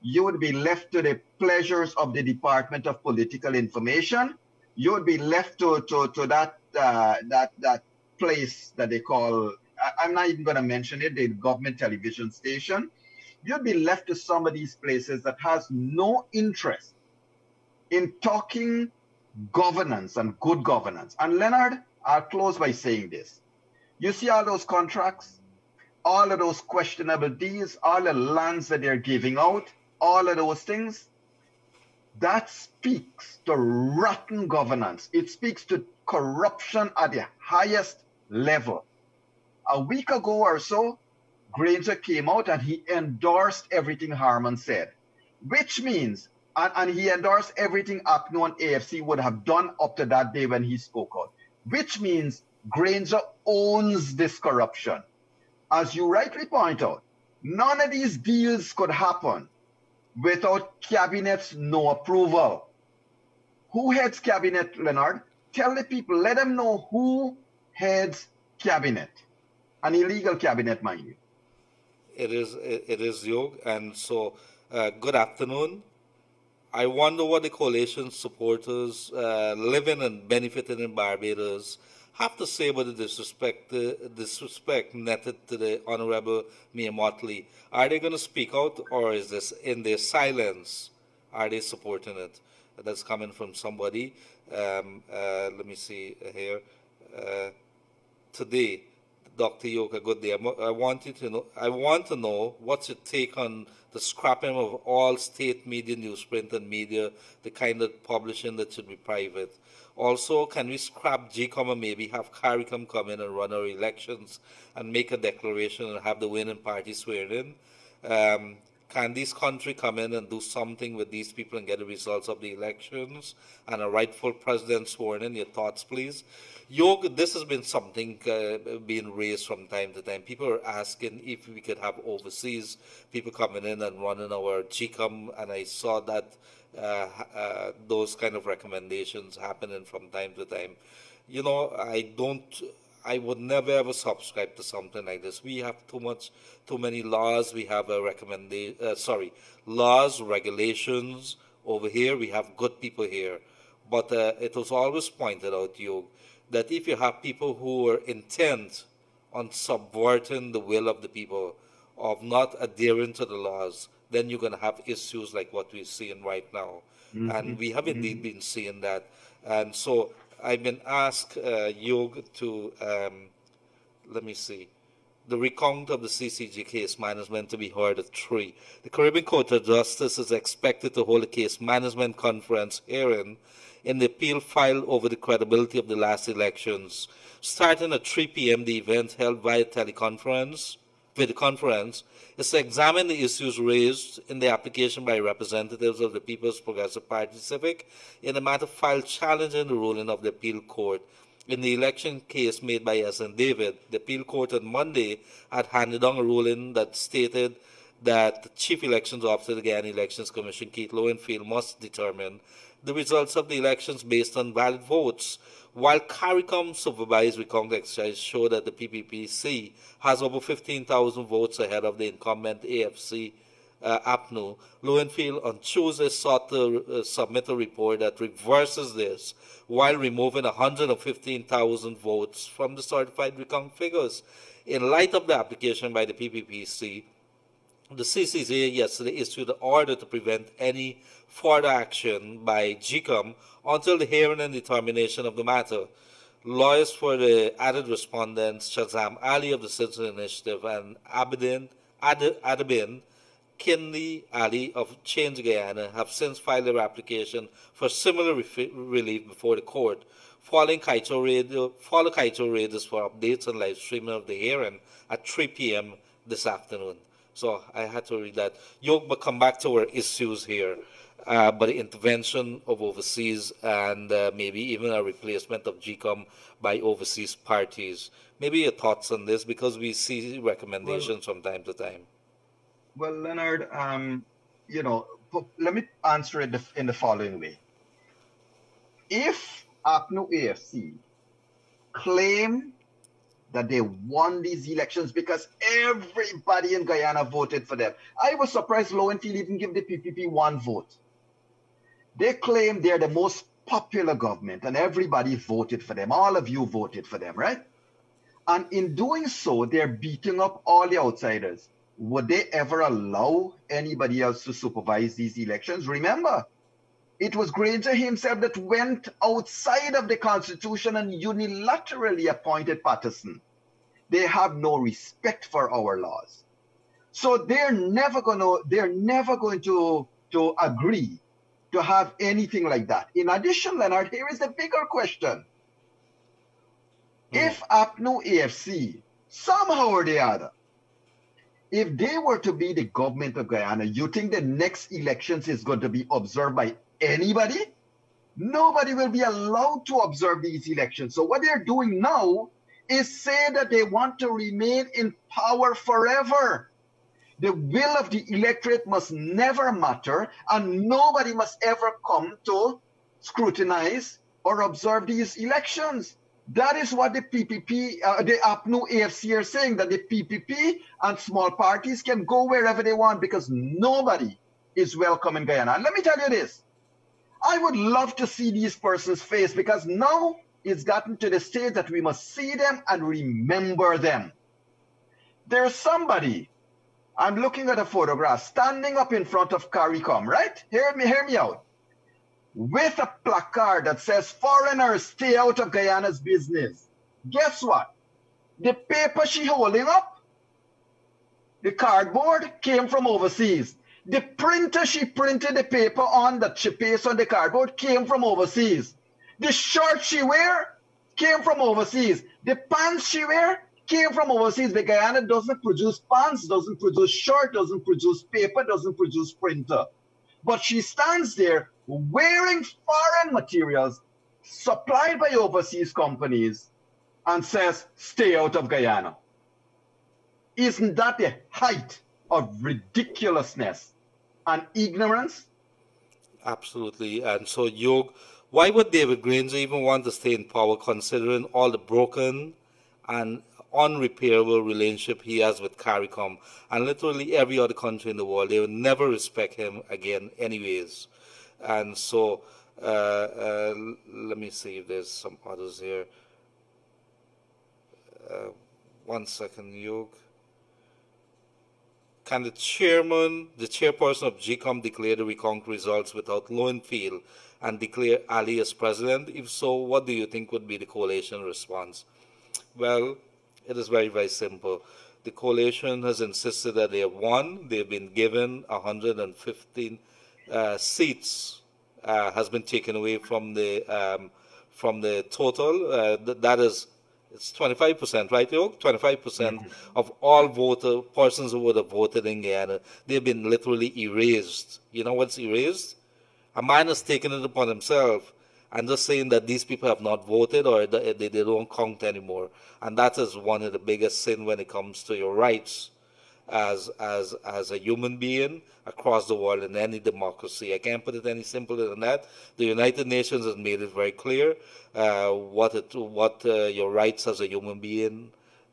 You would be left to the pleasures of the Department of Political Information. You would be left to that place that they call, I'm not even going to mention it, the government television station. You'd be left to some of these places that has no interest in talking governance and good governance. And Leonard, I'll close by saying this. You see all those contracts, all of those questionable deals, all the lands that they're giving out, all of those things, that speaks to rotten governance. It speaks to corruption at the highest level. A week ago or so, Granger came out and he endorsed everything Harman said, which means, and he endorsed everything ACNO and AFC would have done up to that day when he spoke out, which means Granger owns this corruption. As you rightly point out, none of these deals could happen without Cabinet's no approval. Who heads Cabinet, Leonard? Tell the people, let them know who heads Cabinet. An illegal Cabinet, mind you. It is Yog, and so good afternoon. I wonder what the coalition supporters living and benefiting in Barbados have to say about the disrespect netted to the Honorable Mayor Motley. Are they going to speak out, or is this in their silence? Are they supporting it? That's coming from somebody. Let me see here. Today, Dr. Yoka, good day. I want to know what's your take on the scrapping of all state media, newsprint, and media, the kind of publishing that should be private. Also, can we scrap GCOM and maybe have CARICOM come in and run our elections and make a declaration and have the winning party swearing in? Can this country come in and do something with these people and get the results of the elections and a rightful president sworn in? Your thoughts, please. Yog, this has been something being raised from time to time. People are asking if we could have overseas people coming in and running our GCOM, and I saw that those kind of recommendations happening from time to time. You know, I would never ever subscribe to something like this. We have too many laws. We have laws, regulations over here. We have good people here. But it was always pointed out, Yog, that if you have people who are intent on subverting the will of the people, of not adhering to the laws, then you're going to have issues like what we're seeing right now. And we have indeed been seeing that. And so I've been asked, Yog, to, let me see, the recount of the CCG case management to be heard at 3. The Caribbean Court of Justice is expected to hold a case management conference hearing in the appeal filed over the credibility of the last elections. Starting at 3 p.m., the event held via teleconference, video conference, is to examine the issues raised in the application by representatives of the People's Progressive Party Civic in a matter filed challenging the ruling of the appeal court. In the election case made by S.N. David, the appeal court on Monday had handed down a ruling that stated that the Chief Elections Officer of the Guyana Elections Commission, Keith Lowenfield, must determine the results of the elections based on valid votes, while CARICOM supervised recount exercise showed that the PPPC has over 15,000 votes ahead of the incumbent AFC APNU. Lowenfield on Tuesday sought to submit a report that reverses this while removing 115,000 votes from the certified recount figures. In light of the application by the PPPC, the CCJ yesterday issued an order to prevent any further action by GCOM until the hearing and determination of the matter. Lawyers for the added respondents, Shazam Ali of the Citizen Initiative and Adabin Kinley Ali of Change Guyana, have since filed their application for similar relief before the court. Follow Kaito Radio for updates and live streaming of the hearing at 3 p.m. this afternoon. So I had to read that. Yog, but come back to our issues here. But the intervention of overseas and maybe even a replacement of GCOM by overseas parties. Maybe your thoughts on this, because we see recommendations from time to time. Well, Leonard, let me answer it in the following way. If APNU AFC claim that they won these elections because everybody in Guyana voted for them, I was surprised Lowenfield even give the PPP one vote. They claim they're the most popular government and everybody voted for them. All of you voted for them, right? And in doing so, they're beating up all the outsiders. Would they ever allow anybody else to supervise these elections? Remember, it was Granger himself that went outside of the Constitution and unilaterally appointed Patterson. They have no respect for our laws. So they're never going to agree to have anything like that. In addition, Leonard, here is the bigger question. If APNU AFC, somehow or the other, if they were to be the government of Guyana, you think the next elections is going to be observed by anybody? Nobody will be allowed to observe these elections. So what they're doing now is say that they want to remain in power forever. The will of the electorate must never matter, and nobody must ever come to scrutinize or observe these elections. That is what the PPP, the APNU AFC are saying, that the PPP and small parties can go wherever they want because nobody is welcome in Guyana. And let me tell you this, I would love to see these persons' face, because now it's gotten to the stage that we must see them and remember them. There's somebody, I'm looking at a photograph, standing up in front of CARICOM, right? Hear me out. With a placard that says, "Foreigners, stay out of Guyana's business." Guess what? The paper she holding up, the cardboard, came from overseas. The printer she printed the paper on, that she pasted on the cardboard, came from overseas. The shirt she wear came from overseas. The pants she wear came from overseas, but Guyana doesn't produce pants, doesn't produce shirt, doesn't produce paper, doesn't produce printer. But she stands there wearing foreign materials supplied by overseas companies and says, stay out of Guyana. Isn't that the height of ridiculousness and ignorance? Absolutely. And so, Yog, why would David Granger even want to stay in power, considering all the broken and unrepairable relationship he has with CARICOM and literally every other country in the world? They will never respect him again anyways. And so, let me see if there's some others here. One second, Yog. Can the chairperson of GCOM declare the recount results without Lowenfield and declare Ali as president? If so, what do you think would be the coalition response? Well, it is very, very simple. The coalition has insisted that they have won. They've been given 115 seats, has been taken away from the total. That is, it's 25%, right, Yog? 25% of all persons who would have voted in Guyana, they've been literally erased. You know what's erased? A man has taken it upon himself and just saying that these people have not voted or they don't count anymore. And that is one of the biggest sins when it comes to your rights as a human being across the world in any democracy. I can't put it any simpler than that. The United Nations has made it very clear what your rights as a human being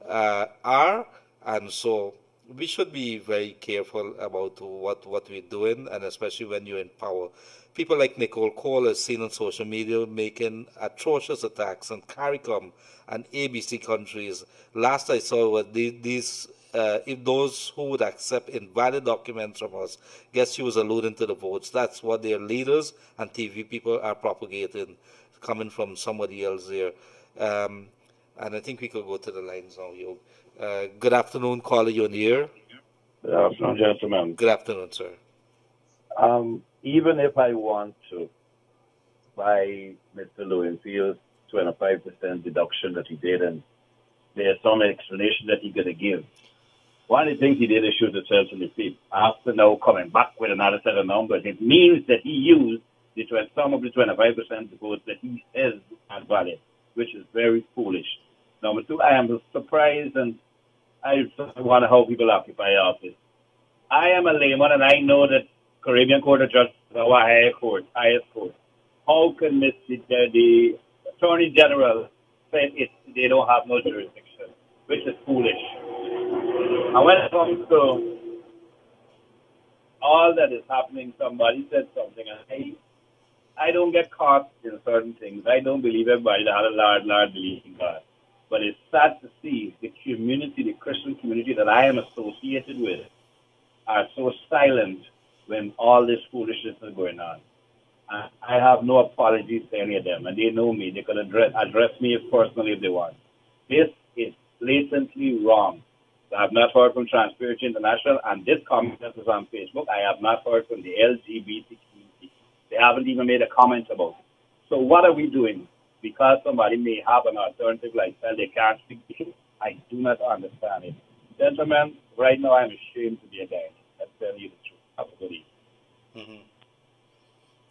are, and so we should be very careful about what we're doing, and especially when you're in power. People like Nicole Cole is seen on social media making atrocious attacks on CARICOM and ABC countries. Last I saw was these if those who would accept invalid documents from us, guess she was alluding to the votes. That's what their leaders and TV people are propagating, coming from somebody else there. And I think we could go to the lines now, Yog. Good afternoon, caller, you're in the air. Good afternoon, gentlemen. Good afternoon, sir. Even if I want to buy Mr. Lowenfield's 25% deduction that he did, and there's some explanation that he's going to give, one of the things he did is shoot himself in the feet. After now coming back with another set of numbers, it means that he used some of the 25% votes that he says are valid, which is very foolish. Number two, I am surprised, and I wonder how people occupy office. I am a layman, and I know that Caribbean Court of Justice is our highest court. How can the Attorney General say they don't have no jurisdiction, which is foolish? And when it comes to all that is happening, somebody said something, and I don't get caught in certain things. I don't believe everybody that had a large belief in God. But it's sad to see the community, the Christian community that I am associated with, are so silent when all this foolishness is going on. I have no apologies to any of them, and they know me. They can address me personally if they want. This is blatantly wrong. I have not heard from Transparency International, and this comment is on Facebook. I have not heard from the LGBT community. They haven't even made a comment about it. So what are we doing? Because somebody may have an alternative lifestyle, they can't speak to it. I do not understand it. Gentlemen, right now I'm ashamed to be a guy. I'm telling you the truth. Have a good evening.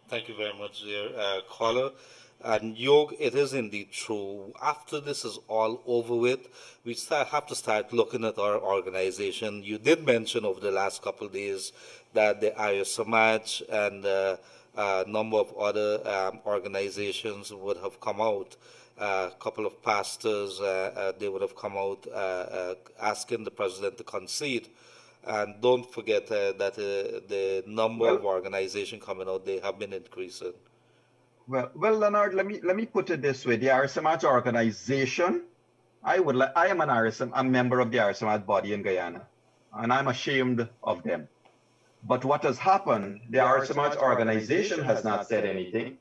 Thank you very much, dear caller. And Yog, it is indeed true. After this is all over with, we have to start looking at our organization. You did mention over the last couple of days that the Arya Samaj and a number of other organizations would have come out. A couple of pastors, they would have come out asking the president to concede. And don't forget that the number of organizations coming out, they have been increasing. Well, Leonard, let me put it this way: the Arya Samaj organization, I am a member of the Arya Samaj body in Guyana, and I'm ashamed of them. But what has happened? The Arya Samaj organization has not said anything,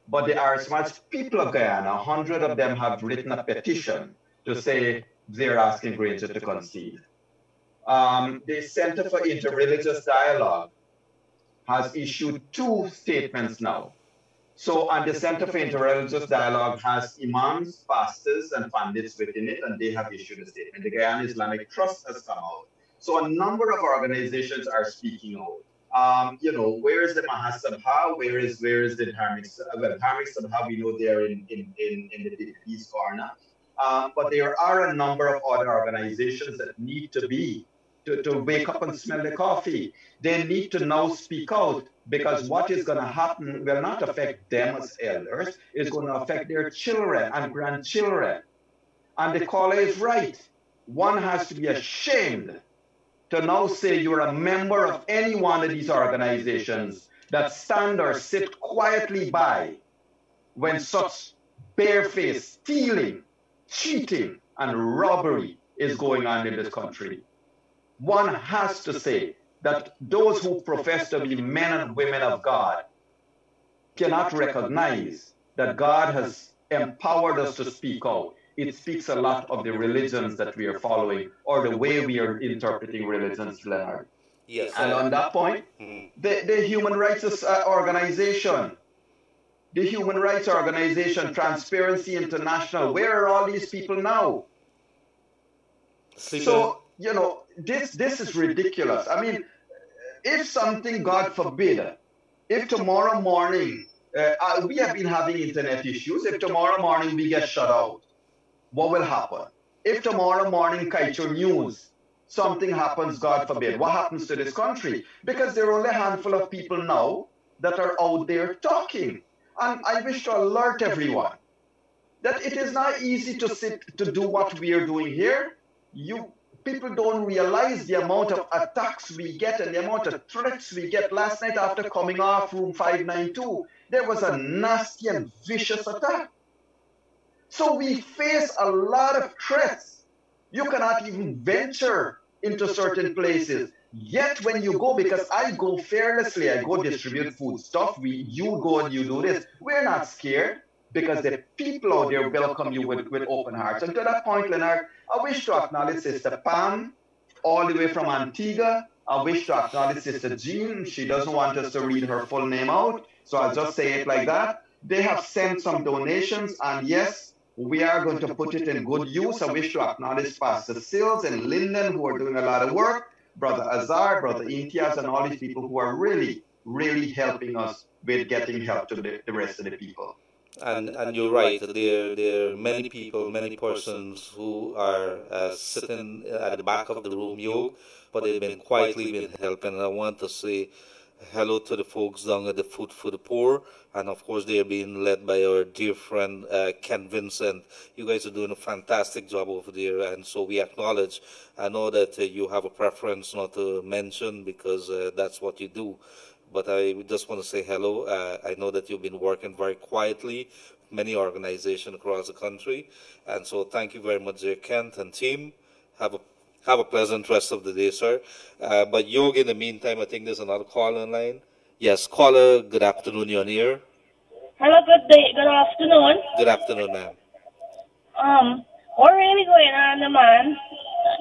but the Arya Samaj people of Guyana, 100 of them have written a petition to say they're asking Granger to concede. The Center for Interreligious Dialogue has issued 2 statements now. So, and the Center for Interreligious Dialogue has imams, pastors, and pundits within it, and they have issued a statement. The Guyana Islamic Trust has come out. So, a number of organizations are speaking out. Where is the Mahasabha? Where is the Dharmic? Well, Dharmic Sabha, we know they're in the East corner. But there are a number of other organizations that need to wake up and smell the coffee. They need to now speak out, because what is going to happen will not affect them as elders. It's going to affect their children and grandchildren. And the caller is right. One has to be ashamed to now say you're a member of any one of these organizations that stand or sit quietly by when such barefaced stealing, cheating, and robbery is going on in this country. One has to say that those who profess to be men and women of God cannot recognize that God has empowered us to speak out. It speaks a lot of the religions that we are following, or the way we are interpreting religions, Leonard. Yes. And on that point, the Human Rights Organization, Transparency International, where are all these people now? So, this is ridiculous. I mean, if something, God forbid, if tomorrow morning, we have been having internet issues, if tomorrow morning we get shut out, what will happen? If tomorrow morning, Kaicho News, something happens, God forbid, what happens to this country? Because there are only a handful of people now that are out there talking. And I wish to alert everyone that it is not easy to do what we are doing here. People don't realize the amount of attacks we get and the amount of threats we get. Last night after coming off room 592, there was a nasty and vicious attack. So we face a lot of threats. You cannot even venture into certain places. Yet when you go, because I go fearlessly, I go distribute food stuff, you go and you do this, we're not scared, because the people out there welcome you with open hearts. And to that point, Leonard, I wish to acknowledge Sister Pam, all the way from Antigua. I wish to acknowledge Sister Jean. She doesn't want us to read her full name out, so I'll just say it like that. They have sent some donations, and yes, we are going to put it in good use. I wish to acknowledge Pastor Sills and Linden, who are doing a lot of work, Brother Azar, Brother Intiaz, and all these people who are really, really helping us with getting help to the rest of the people. And you're right, there are many people, many persons who are sitting at the back of the room, Yog, but they've been quietly helping. And I want to say hello to the folks down at the Food for the Poor, and of course they are being led by our dear friend Ken Vincent. You guys are doing a fantastic job over there, and so we acknowledge. I know that you have a preference not to mention, because that's what you do, but I just want to say hello. I know that you've been working very quietly, many organizations across the country, and so thank you very much, dear Kent and team. Have a pleasant rest of the day, sir. But Yog, in the meantime, I think there's another caller online. Yes, caller, good afternoon, you're on here. Hello, good day, good afternoon. Good afternoon, ma'am. What really going on, man?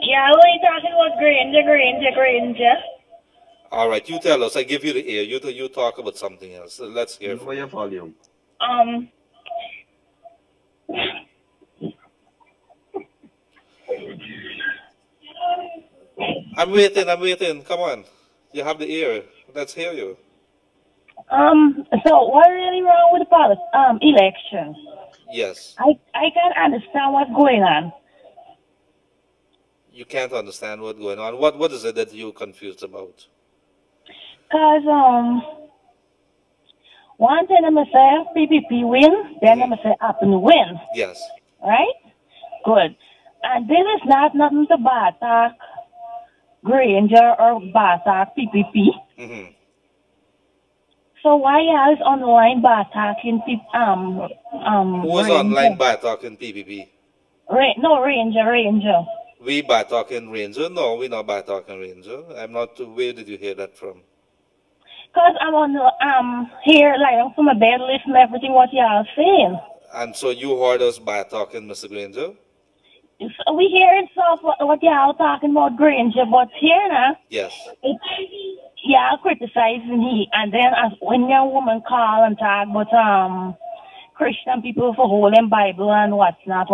Yeah, we're talking about Granger. All right, you tell us. I give you the ear. You talk about something else. Let's hear from your volume. I'm waiting. Come on. You have the ear. Let's hear you. So what really wrong with the election? Yes. I can't understand what's going on. You can't understand what's going on. What is it that you're confused about? Because, one thing I'm going to say, PPP win, then I'm going to say happen win. Yes. Right? Good. And this is not nothing to Batak, Granger, or Batak, PPP. Mm-hmm. So why else online Batak in Who is online Batak in PPP? Ranger. We Batak in Ranger? No, we're not Batak in Ranger. I'm not. Where did you hear that from? Because I'm on the, here, like, from my bed, listening to everything what y'all saying. And so you heard us Batak in Mr. Granger? So we hearing stuff what y'all talking about Granger, but here now, yes, yeah, criticizing he, and then as when young woman call and talk about Christian people for holding Bible and what's not.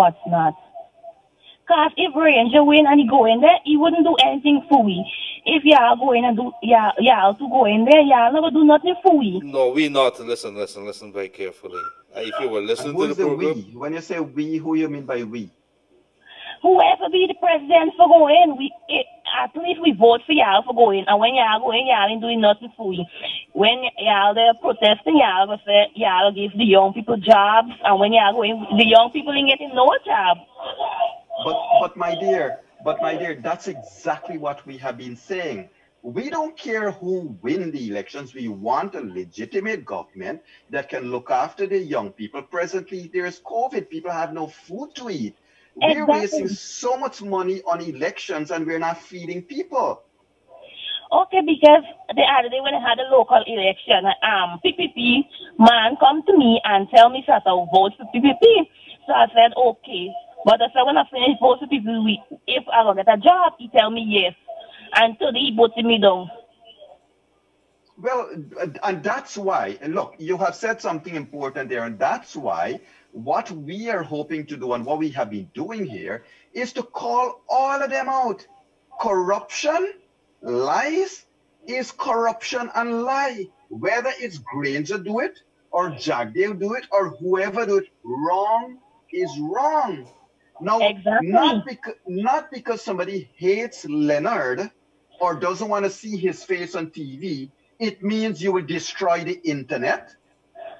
Cause if Ranger win and he go in there, he wouldn't do anything for we. If y'all go in and do y'all to go in there, y'all never do nothing for we. No, we not. Listen very carefully. If you were listening to the program. We? When you say we, who you mean by we? Whoever be the president for going, at least we vote for y'all for going. And when y'all go in, y'all ain't doing nothing for you. When y'all there protesting, y'all go say y'all give the young people jobs. And when y'all go in, the young people ain't getting no job. But my dear, that's exactly what we have been saying. We don't care who win the elections. We want a legitimate government that can look after the young people. Presently, there's COVID. People have no food to eat. We're wasting so much money on elections and we're not feeding people. Okay, because the other day when I had a local election, PPP man come to me and tell me that I'll vote for PPP. So I said, okay. But I said, when I finish vote for PPP, if I don't get a job, he tell me yes. And today he voted me down. Well, and that's why, look, you have said something important there, and that's why what we are hoping to do and what we have been doing here is to call all of them out. Corruption, lies is corruption and lie. Whether it's Granger do it, or Jagdale do it, or whoever do it, wrong is wrong. Now, not because somebody hates Leonard or doesn't want to see his face on TV, it means you will destroy the internet.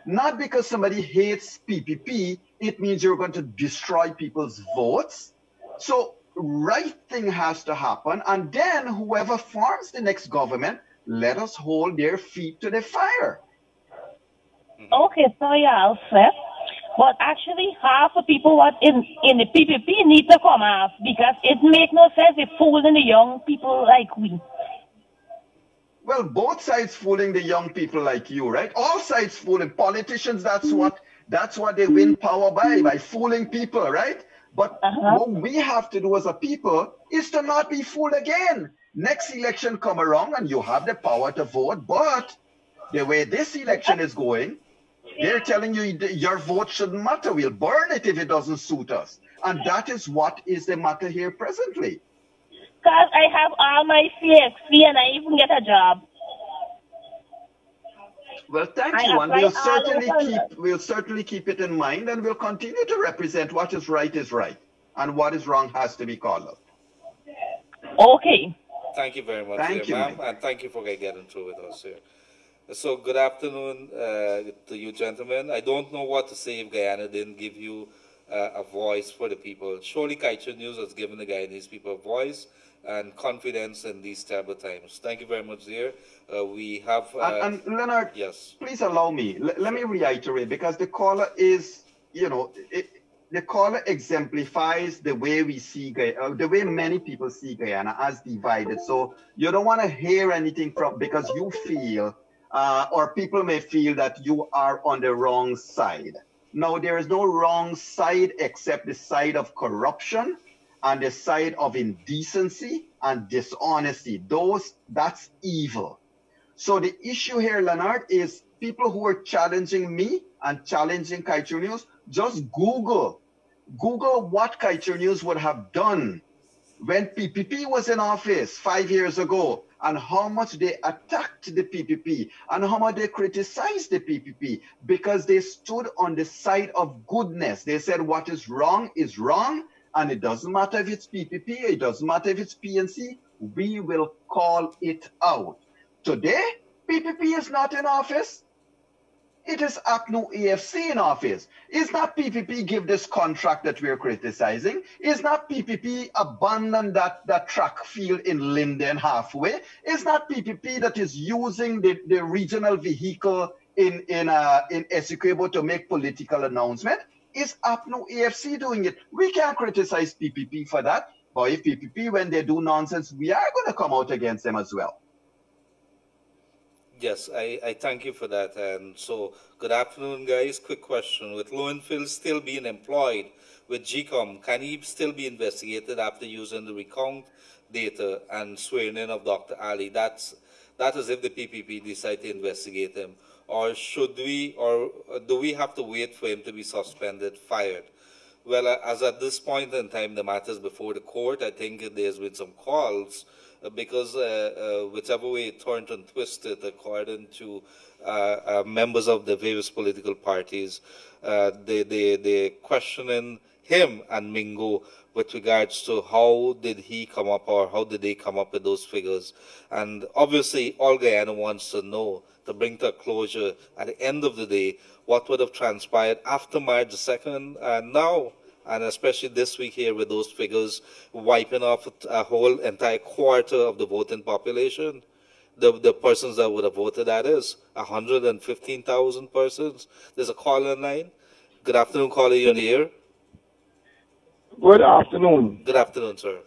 Not because somebody hates PPP, it means you're going to destroy people's votes. So right thing has to happen. And then whoever forms the next government, let us hold their feet to the fire. Okay, so yeah, I'll say. But actually, half of people what in the PPP need to come off because it make no sense if fooling the young people like we. Well, both sides fooling the young people like you, right? All sides fooling. Politicians, that's what they win power by fooling people, right? But what we have to do as a people is to not be fooled again. Next election come around and you have the power to vote, but the way this election is going, they're telling you your vote shouldn't matter. We'll burn it if it doesn't suit us. And that is what is the matter here presently. Because I have all my CXC and I even get a job. Well, thank you. And we'll certainly keep it in mind, and we'll continue to represent what is right, and what is wrong has to be called out. Okay. Thank you very much, ma'am, and thank you for getting through with us here. So, good afternoon to you, gentlemen. I don't know what to say if Guyana didn't give you a voice for the people. Surely Kaiser News has given the Guyanese people a voice and confidence in these terrible times. Thank you very much, dear. We have... and Leonard, yes, please allow me. Let me reiterate, because the caller is, the caller exemplifies the way we see Guyana, the way many people see Guyana as divided. So you don't want to hear anything from, because you feel, or people may feel that you are on the wrong side. No, there is no wrong side except the side of corruption and the side of indecency and dishonesty. That's evil. So the issue here, Leonard, is people who are challenging me and challenging Kaiser News, just Google what Kaiser News would have done when PPP was in office 5 years ago, and how much they attacked the PPP and how much they criticized the PPP because they stood on the side of goodness. They said what is wrong, and it doesn't matter if it's PPP, it doesn't matter if it's PNC, we will call it out. Today, PPP is not in office. It is ACNU AFC in office. Is not PPP give this contract that we're criticizing? Is not PPP abandon that track field in Linden halfway? Is not PPP that is using the regional vehicle in Essequibo to make political announcement? Is ACNU AFC doing it? We can't criticize PPP for that. But if PPP, when they do nonsense, we are going to come out against them as well. Yes, I thank you for that. And so, good afternoon, guys. Quick question. With Lowenfield still being employed with GCOM, can he still be investigated after using the recount data and swearing in of Dr. Ali? That's That is if the PPP decide to investigate him. Or should we, or do we have to wait for him to be suspended, fired? Well, as at this point in time, the matter is before the court. I think there's been some calls because whichever way it turned and twisted, according to members of the various political parties, they're questioning him and Mingo with regards to how did he come up or how did they come up with those figures. And obviously, all Guyana wants to know, to bring to a closure at the end of the day, what would have transpired after March the 2nd and now, and especially this week here with those figures wiping off a whole entire quarter of the voting population. The persons that would have voted, that is 115,000 persons. There's a caller line. Good afternoon, caller, you're on the air. Good afternoon. Good afternoon, sir.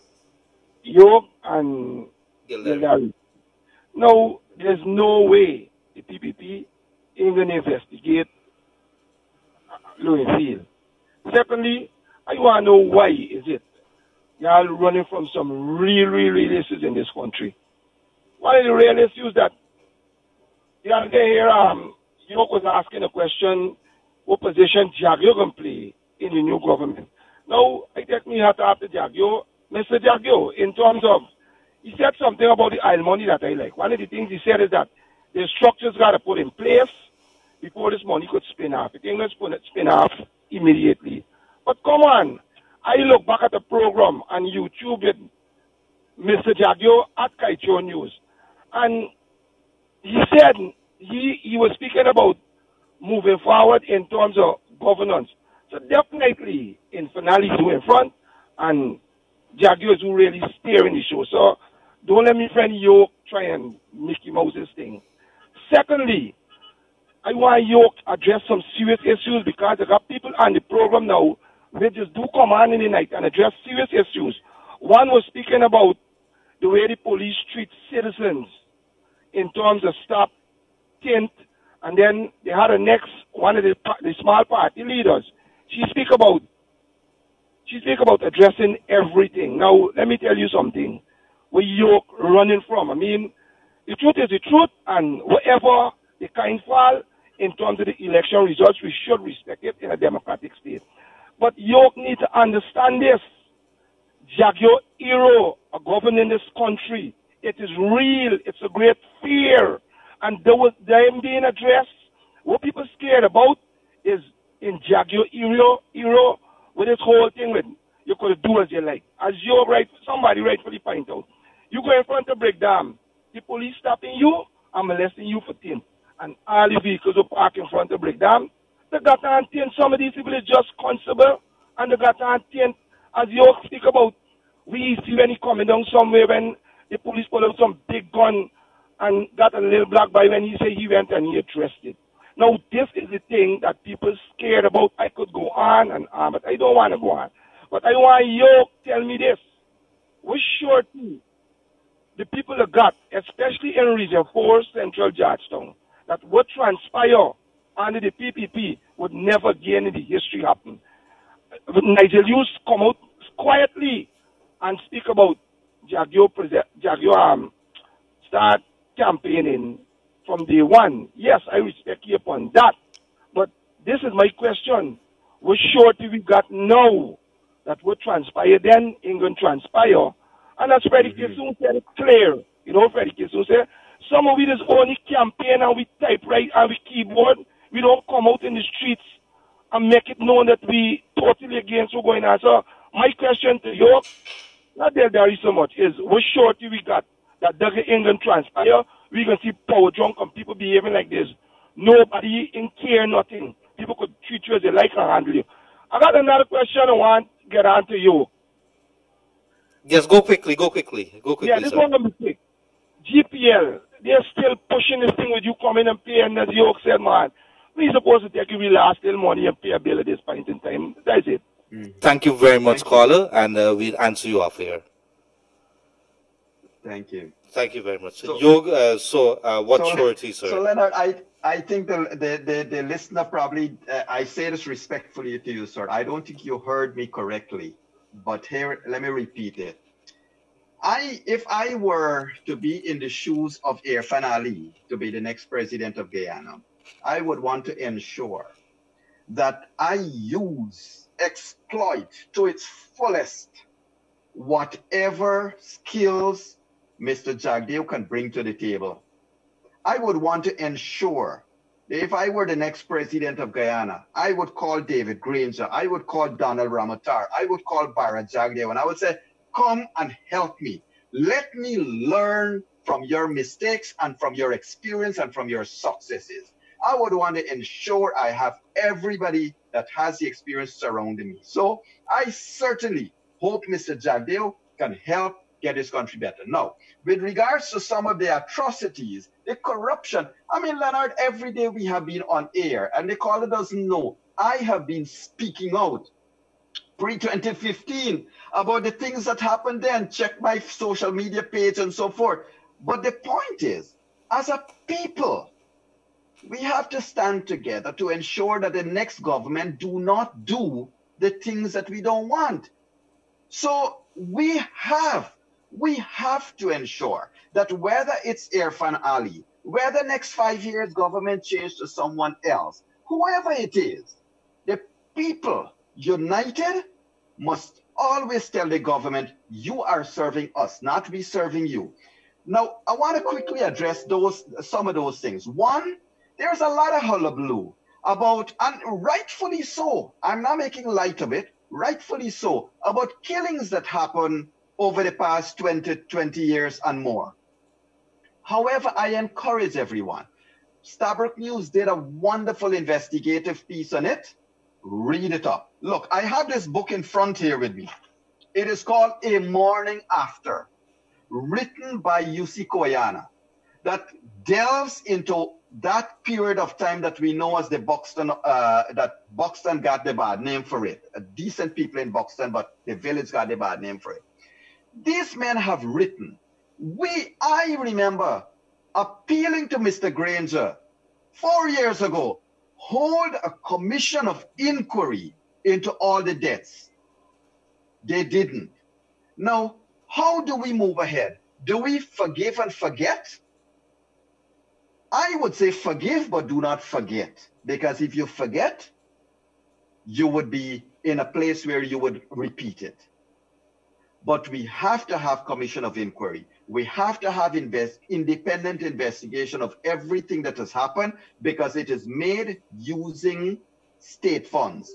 Yog and Gildarie. Gildarie. Now, there's no way the PPP ain't going to investigate Louis Field. Secondly, I want to know why is it y'all running from some real issues in this country. One of the real issues that y'all get here, Yog was asking a question, what position Jagyo can play in the new government. Now, I take me hat off to Jagyo. Mr. Jagyo, in terms of, he said something about the oil money that I like. One of the things he said is that the structures got to put in place before this money could spin off. It ain't going to spin off immediately. But come on, I look back at the program on YouTube with Mr. Jagyo at Kaicho News. And he said he was speaking about moving forward in terms of governance. So definitely, in finale, who in front, and Jagyo is who really steering the show. So don't let me friend Yog try and Mickey Mouse's thing. Secondly, I want Yog address some serious issues because I got people on the program now they just do come on in the night and address serious issues. One was speaking about the way the police treat citizens in terms of stop, tint, and then they had a next one of the small party leaders. She speak about addressing everything. Now, let me tell you something. Where you're running from. I mean, the truth is the truth, and whatever the kind fall in terms of the election results, we should respect it in a democratic state. But you need to understand this. Jagyo hero are governing this country. It is real. It's a great fear. And them being addressed, what people scared about is in Jagyo hero with this whole thing with you could do as you like. As you somebody rightfully point out. You go in front of break dam, the police stopping you and molesting you for tin. And all the vehicles who park in front of break dam, they got on tin. Some of these people is just constable and they got on tin. As you speak about, we see when he coming down somewhere when the police pull out some big gun and got a little black boy when he say he went and he addressed it. Now, this is the thing that people scared about. I could go on and on, but I don't want to go on. But I want you to tell me this. We're sure the people have got, especially in Region 4, Central Georgetown, that what transpire under the PPP would never again in the history happen. Nigel used to come out quietly and speak about Jagyo start campaigning from day one. Yes, I respect you upon that. But this is my question. We're sure we got now that what transpired then ain't going to transpire. And as Freddie Kissoon said it clear. You know, Freddie Kissoon said, some of it is only campaign and we typewrite and we keyboard. We don't come out in the streets and make it known that we totally against what's going on. So my question to you, not Gildarie so much, is what surety we got that doesn't ain't going to transpire. We're going to see power drunk and people behaving like this. Nobody in care, nothing. People could treat you as they like and handle you. I got another question I want to get on to you. Yes, go quickly. Yeah, this one of mistake. GPL, they're still pushing this thing with you coming and paying, as Yog said, man. We're supposed to take you last till money and pay a bill at this point in time. That's it. Thank you very much, caller, and we'll answer you off here. Thank you. Thank you very much. Yog, what surety, sir? So, Leonard, I think the listener probably, I say this respectfully to you, sir. I don't think you heard me correctly, but here, let me repeat it. If I were to be in the shoes of Irfan Ali to be the next president of Guyana, I would want to ensure that I exploit to its fullest whatever skills Mr. Jagdeo can bring to the table. I would want to ensure that if I were the next president of Guyana, I would call David Granger, I would call Donald Ramatar, I would call Bharat Jagdeo, and I would say, come and help me. Let me learn from your mistakes and from your experience and from your successes. I would want to ensure I have everybody that has the experience surrounding me. So I certainly hope Mr. Jagdeo can help get this country better. Now, with regards to some of the atrocities, the corruption, I mean, Leonard, every day we have been on air, and the caller doesn't know, I have been speaking out pre-2015 about the things that happened then. Check my social media page and so forth. But the point is, as a people, we have to stand together to ensure that the next government do not do the things that we don't want. So we have to ensure that whether it's Irfan Ali, whether next 5 years government change to someone else, whoever it is, the people united must always tell the government, you are serving us, not we serving you. Now, I want to quickly address some of those things. One, there's a lot of hullabaloo about, and rightfully so, I'm not making light of it, rightfully so, about killings that happen over the past 20 years and more. However, I encourage everyone. Stabrook News did a wonderful investigative piece on it. Read it up. Look, I have this book in front here with me. It is called A Morning After, written by Yussi Koyana, that delves into that period of time that we know as the Buxton, that Buxton got the bad name for it. Decent people in Buxton, but the village got the bad name for it. These men have written. I remember appealing to Mr. Granger 4 years ago, hold a commission of inquiry into all the deaths. They didn't. Now, how do we move ahead? Do we forgive and forget? I would say forgive, but do not forget. Because if you forget, you would be in a place where you would repeat it. But we have to have commission of inquiry. We have to have independent investigation of everything that has happened, because it is made using state funds.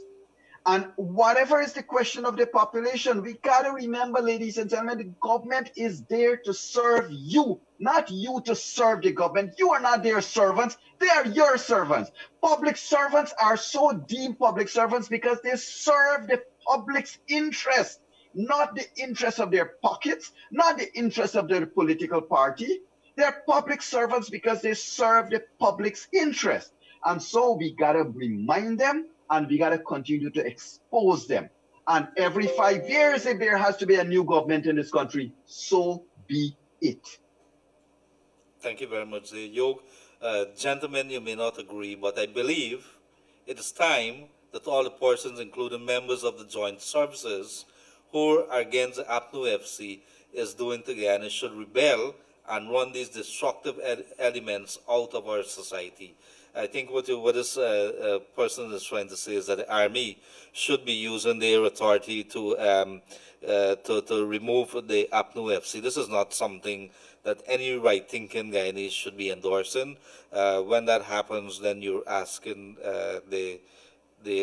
And whatever is the question of the population, we got to remember, ladies and gentlemen, the government is there to serve you, not you to serve the government. You are not their servants. They are your servants. Public servants are so deemed public servants because they serve the public's interest, not the interest of their pockets, not the interest of their political party. They're public servants because they serve the public's interest. And so we got to remind them, and we got to continue to expose them. And every 5 years, if there has to be a new government in this country, so be it. Thank you very much, Yog. Gentlemen, you may not agree, but I believe it is time that all the persons, including members of the joint services, who are against the APNU FC is doing together, should rebel and run these destructive elements out of our society. I think what this person is trying to say is that the army should be using their authority to remove the APNU FC. This is not something that any right-thinking Guyanese should be endorsing. When that happens, then you're asking the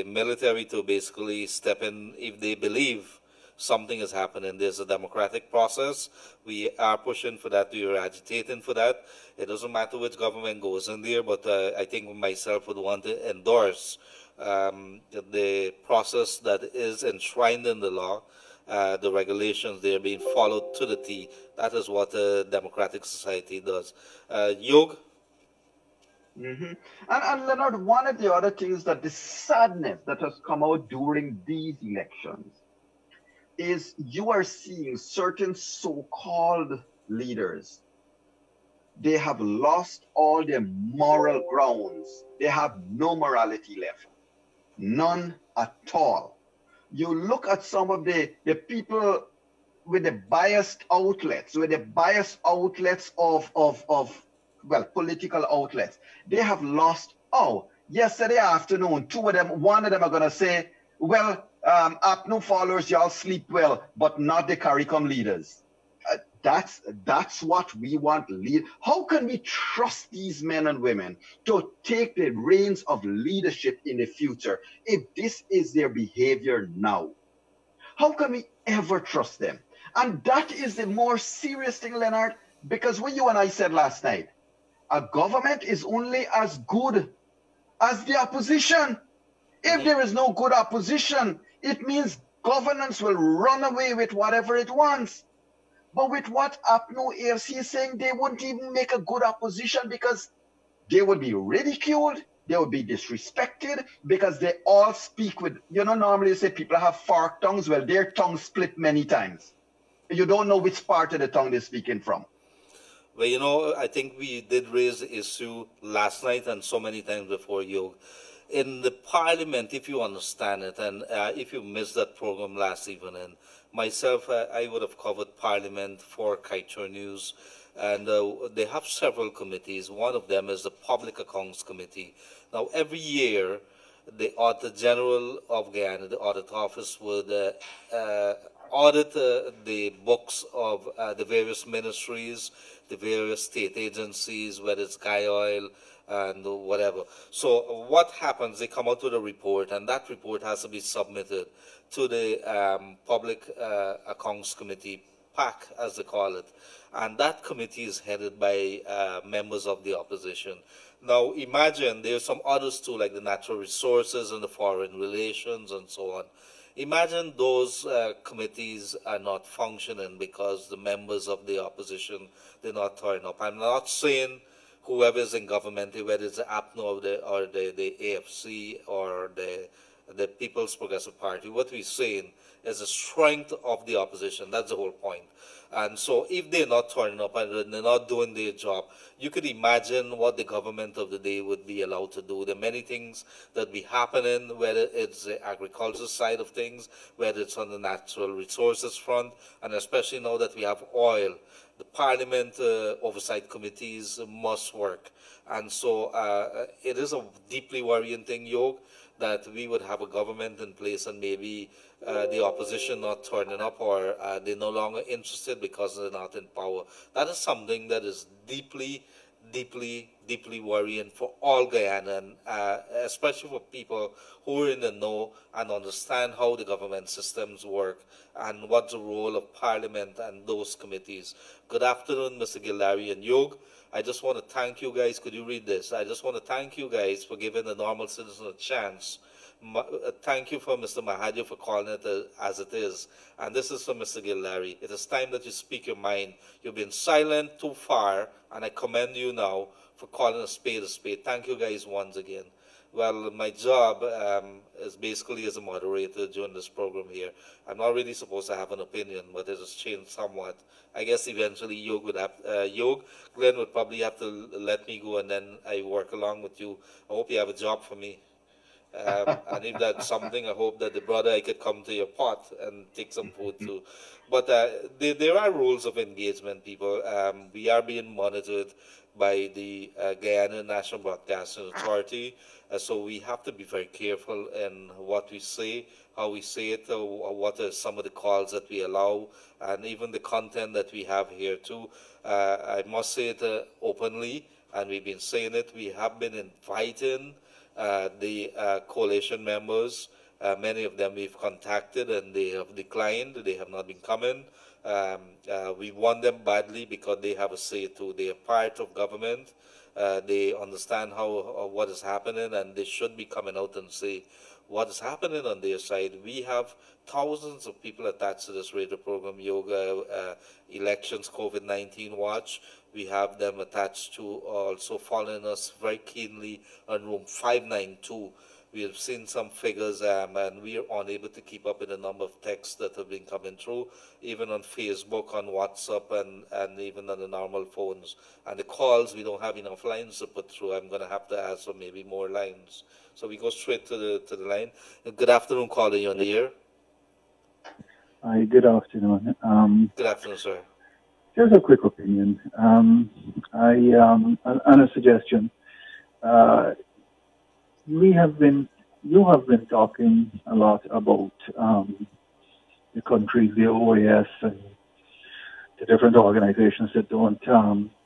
military to basically step in if they believe something is happening. There's a democratic process. We are pushing for that. We are agitating for that. It doesn't matter which government goes in there, but I think myself would want to endorse the process that is enshrined in the law, the regulations. They're being followed to the T. That is what a democratic society does. Yog? Mm-hmm. And Leonard, one of the other things that the sadness that has come out during these elections is you are seeing certain so-called leaders. They have lost all their moral grounds. They have no morality left. None at all. You look at some of the people biased outlets, of well, political outlets. They have lost. Oh, yesterday afternoon, one of them are going to say, well, APNU followers, y'all sleep well, but not the CARICOM leaders. That's what we want to lead. How can we trust these men and women to take the reins of leadership in the future if this is their behavior now? How can we ever trust them? And that is the more serious thing, Leonard, because what you and I said last night, a government is only as good as the opposition. If there is no good opposition, it means governance will run away with whatever it wants. But with what APNU AFC is saying, they wouldn't even make a good opposition because they would be ridiculed, they would be disrespected, because they all speak with, normally you say people have forked tongues. Well, their tongue split many times. You don't know which part of the tongue they're speaking from. Well, I think we did raise the issue last night and so many times before, Yog. In the parliament, if you understand it, and if you missed that program last evening, myself, I would have covered parliament for Kaitor News, and they have several committees. One of them is the Public Accounts Committee. Now, every year, the Auditor General of Guyana, the Audit Office, would audit the books of the various ministries, the various state agencies, whether it's Guy Oil and whatever. So what happens, they come out with a report, and that report has to be submitted to the Public Accounts Committee, PAC as they call it. And that committee is headed by members of the opposition. Now imagine there's some others too, like the natural resources and the foreign relations and so on. Imagine those committees are not functioning because the members of the opposition, they're not turning up. I'm not saying whoever is in government, whether it's the APNO or the AFC or the People's Progressive Party, what we're saying is the strength of the opposition. That's the whole point. And so if they're not turning up and they're not doing their job, you could imagine what the government of the day would be allowed to do. There are many things that be happening, whether it's the agriculture side of things, whether it's on the natural resources front, and especially now that we have oil, the parliament oversight committees must work. And so it is a deeply worrying thing, Yog, that we would have a government in place and maybe the opposition not turning up, or they're no longer interested because they're not in power. That is something that is deeply, deeply, deeply worrying for all Guyana, and especially for people who are in the know and understand how the government systems work and what's the role of Parliament and those committees. Good afternoon, Mr. Gildarie and Yog. I just want to thank you guys. Could you read this? I just want to thank you guys for giving the normal citizen a chance. Thank you for Mr. Mahadeo for calling it as it is. And this is for Mr. Gildarie. It is time that you speak your mind. You've been silent too far, and I commend you now for calling a spade a spade. Thank you guys once again. Well, my job is basically as a moderator during this program here. I'm not really supposed to have an opinion, but it has changed somewhat. I guess eventually Yog would have, Glenn would probably have to let me go, and then I work along with you. I hope you have a job for me. And if that's something, I hope that the brother, I could come to your pot and take some food too. But there are rules of engagement, people. We are being monitored by the Guyana National Broadcasting Authority. So we have to be very careful in what we say, how we say it, what are some of the calls that we allow, and even the content that we have here too. I must say it openly, and we've been saying it, we have been inviting the coalition members. Many of them we've contacted and they have declined. They have not been coming. We want them badly because they have a say too. They are part of government. They understand what is happening, and they should be coming out and say what is happening on their side. We have thousands of people attached to this radio program, Yoga Elections COVID-19 Watch. We have them attached to also following us very keenly on room 592. We have seen some figures, and we are unable to keep up with the number of texts that have been coming through, even on Facebook, on WhatsApp, and even on the normal phones. And the calls, we don't have enough lines to put through. I'm going to have to ask for maybe more lines. So we go straight to the line. Good afternoon, caller, you're on the air. Hi, good afternoon. Good afternoon, sir. Just a quick opinion. And a suggestion. You have been talking a lot about the countries, the OAS, and the different organizations that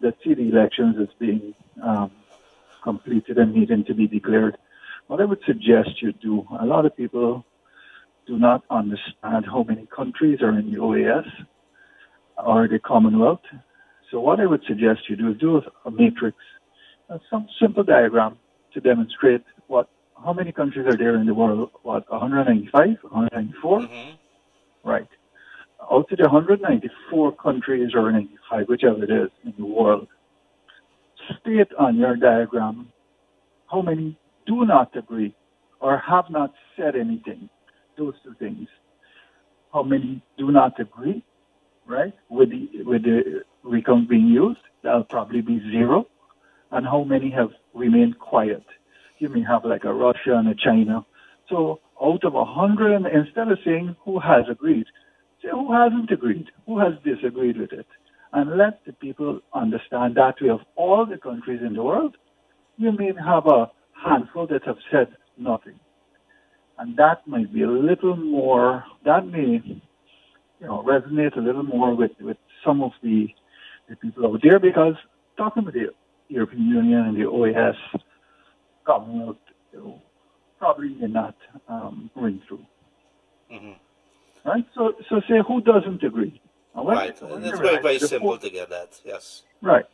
that see the elections as being completed and needing to be declared. What I would suggest you do, a lot of people do not understand how many countries are in the OAS or the Commonwealth. So what I would suggest you do a matrix, some simple diagram to demonstrate how many countries are there in the world. 195, 194? Mm-hmm. Right. Out of the 194 countries or 95, whichever it is, in the world, state on your diagram how many do not agree or have not said anything. Those two things. How many do not agree, right, with the recount being used? That'll probably be 0. And how many have remained quiet? You may have like a Russia and a China. So out of 100, instead of saying who has agreed, say who hasn't agreed, who has disagreed with it. And let the people understand that way of all the countries in the world, you may have a handful that have said nothing. And that might be a little more, that may resonate a little more with some of the people out there, because talking with the European Union and the OAS, Commonwealth, probably may not ring through. Mm-hmm. Right? So say who doesn't agree. Right. And it's very, very simple to get that, yes. Right.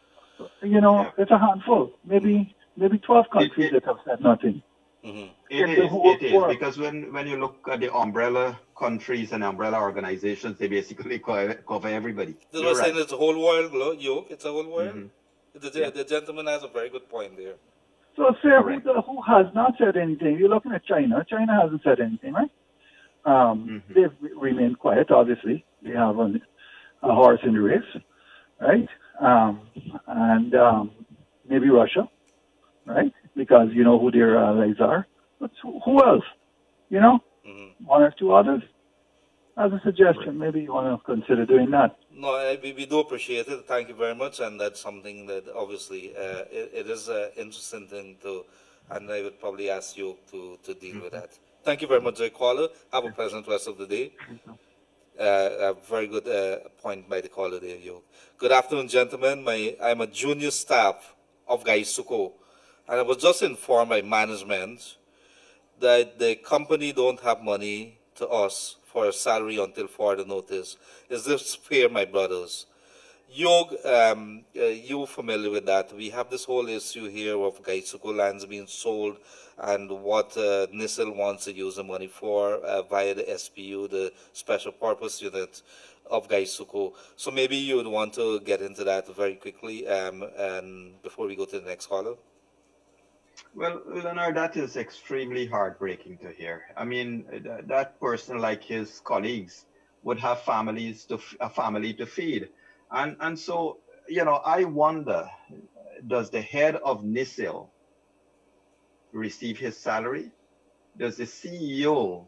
It's a handful, maybe 12 countries that have said nothing. Mm-hmm. It is, because when you look at the umbrella countries and umbrella organizations, they basically cover everybody. This was saying it's a whole world, Yog. It's a whole world. Mm-hmm. The gentleman has a very good point there. So say who has not said anything. You're looking at China. China hasn't said anything, right? They've remained quiet, obviously. They have a horse in the race, right? And maybe Russia, right? Because you know who their allies are. But who else? One or two others? As a suggestion, maybe you want to consider doing that. No, we do appreciate it. Thank you very much. And that's something that obviously it is an interesting thing to, and I would probably ask you to deal with that. Thank you very much, caller. Have a pleasant rest of the day. A very good point by the caller there, Yog. Good afternoon, gentlemen. I'm a junior staff of Gaisuko, and I was just informed by management that the company don't have money to us for a salary until further notice. Is this fair, my brothers? Yog, you're familiar with that. We have this whole issue here of Gaisuko lands being sold and what NISIL wants to use the money for via the SPU, the Special Purpose Unit of Gaisuko. So maybe you would want to get into that very quickly and before we go to the next caller. Well, Leonard, that is extremely heartbreaking to hear. I mean, that person, like his colleagues, would have a family to feed. And so, I wonder, does the head of NISIL receive his salary? Does the CEO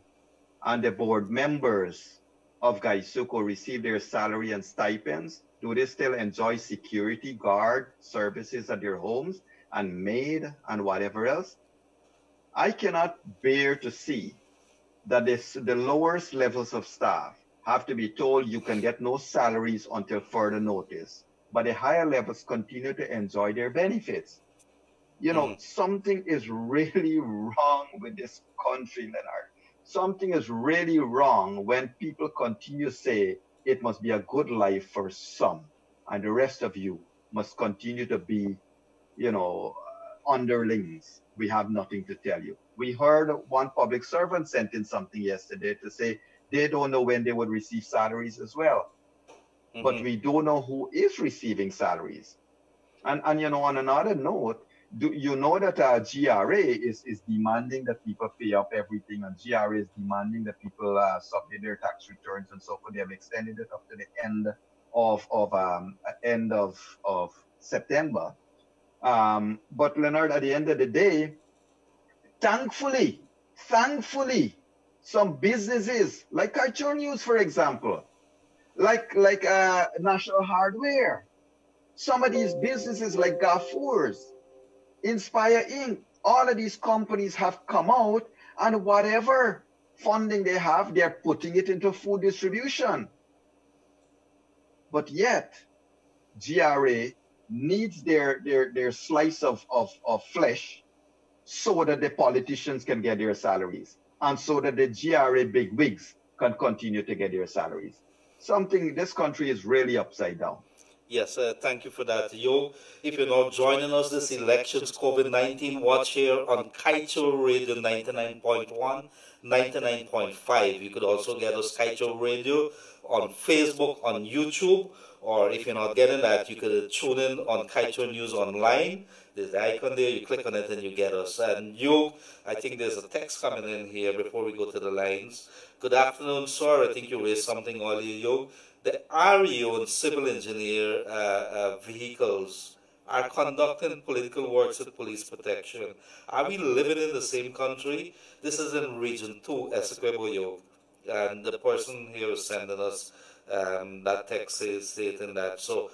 and the board members of Gaisuko receive their salary and stipends? Do they still enjoy security guard services at their homes and maid and whatever else? I cannot bear to see that the lowest levels of staff have to be told you can get no salaries until further notice, but the higher levels continue to enjoy their benefits. Something is really wrong with this country, Leonard. Something is really wrong when people continue to say it must be a good life for some, and the rest of you must continue to be underlings. We have nothing to tell you. We heard one public servant sent in something yesterday to say they don't know when they would receive salaries as well. But we don't know who is receiving salaries. And on another note, do you know that GRA is demanding that people pay up everything, and GRA is demanding that people submit their tax returns and so forth. They have extended it up to the end of September. But Leonard, at the end of the day, thankfully, some businesses like Culture News, for example, like National Hardware, some of these businesses like Gafour's, Inspire Inc., all of these companies have come out, and whatever funding they have, they're putting it into food distribution. But yet, GRA needs their slice of flesh so that the politicians can get their salaries, and so that the GRA bigwigs can continue to get their salaries. Something, this country is really upside down. Yes, thank you for that, Yo. If you're not joining us this elections COVID-19, watch here on Kaito Radio 99.1, 99.5. You could also get us Kaito Radio on Facebook, on YouTube, or if you're not getting that, you could tune in on Kaito News Online. There's the icon there, you click on it and you get us. And Yo, I think there's a text coming in here before we go to the lines. Good afternoon, sir. I think you raised something earlier, Yo. The REO and civil engineer vehicles are conducting political works with police protection. Are we living in the same country? This is in Region 2, Essequibo, and the person here is sending us that text stating that. So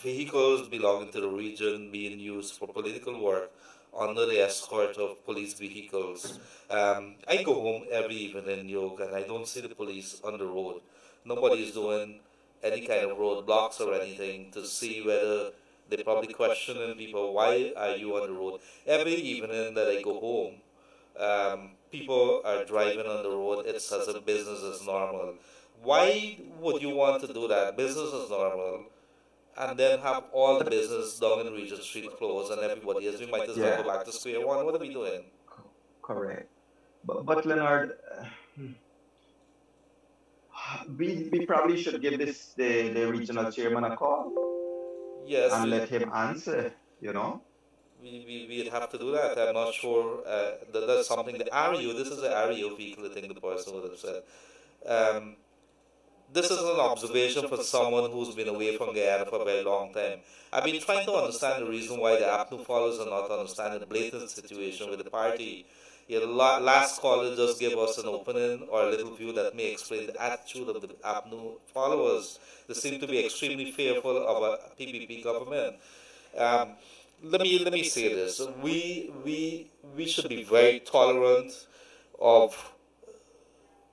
vehicles belonging to the region being used for political work under the escort of police vehicles. I go home every evening, Yoga, and I don't see the police on the road. Nobody's doing any kind of roadblocks or anything to see whether they're probably questioning people, why are you on the road? Every evening that I go home, people are driving on the road. It's as a business as normal. Why would you want to do that? Business as normal, and then have all the business down in Regent Street closed and everybody else. We might as well go back to square one. What are we doing? Correct. But Leonard, we probably should give the regional chairman a call. Yes. And let him answer, We'd have to do that. I'm not sure that's something. The REO, this is the REO vehicle, I think the person would have said. This is an observation for someone who's been away from Guyana for a very long time. I've been trying to understand the reason why the APNU followers are not understanding the blatant situation with the party. Last caller just gave us an opening or a little view that may explain the attitude of the APNU followers. They seem to be extremely fearful of a PPP government. Let me say this: we should be very tolerant of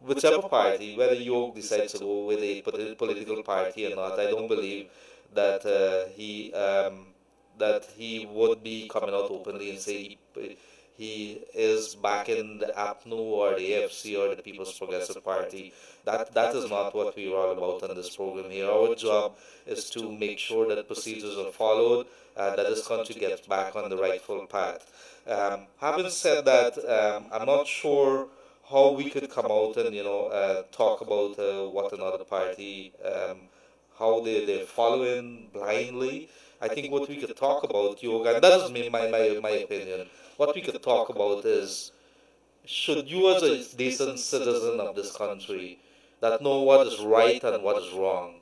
whichever party, whether Yog decides to go with a political party or not. I don't believe that he would be coming out openly and say he is backing the APNU or the AFC or the People's Progressive Party. That is not what we are all about on this program here. Our job is to make sure that procedures are followed, that this country gets back on the rightful path. Having said that, I'm not sure how we could come out and talk about what another party, how they're following blindly. I think what we could talk about, Yoga, and that is my opinion. What we could talk about is, should you as a decent citizen of this country that know what is right and what is wrong,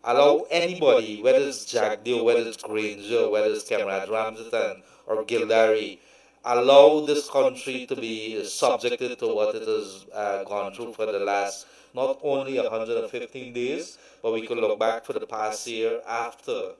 allow anybody, whether it's Jack Deal, whether it's Granger, whether it's Cameron Ramsden or Gildarie, allow this country to be subjected to what it has gone through for the last not only 115 days, but we could look back for the past year after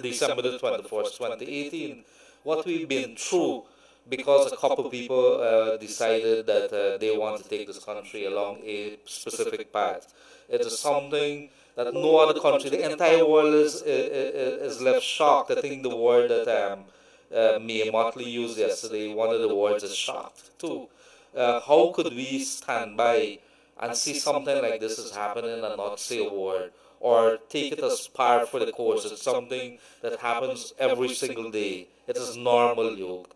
December the 24th, 2018, what we've been through because a couple of people decided that they want to take this country along a specific path. It is something that no other country, the entire world is left shocked. I think the word that Mia Motley used yesterday, one of the words is shocked too. How could we stand by and see something like this is happening and not say a word, or take it as par for the course? It's something that happens every single day. It is normal, Yog.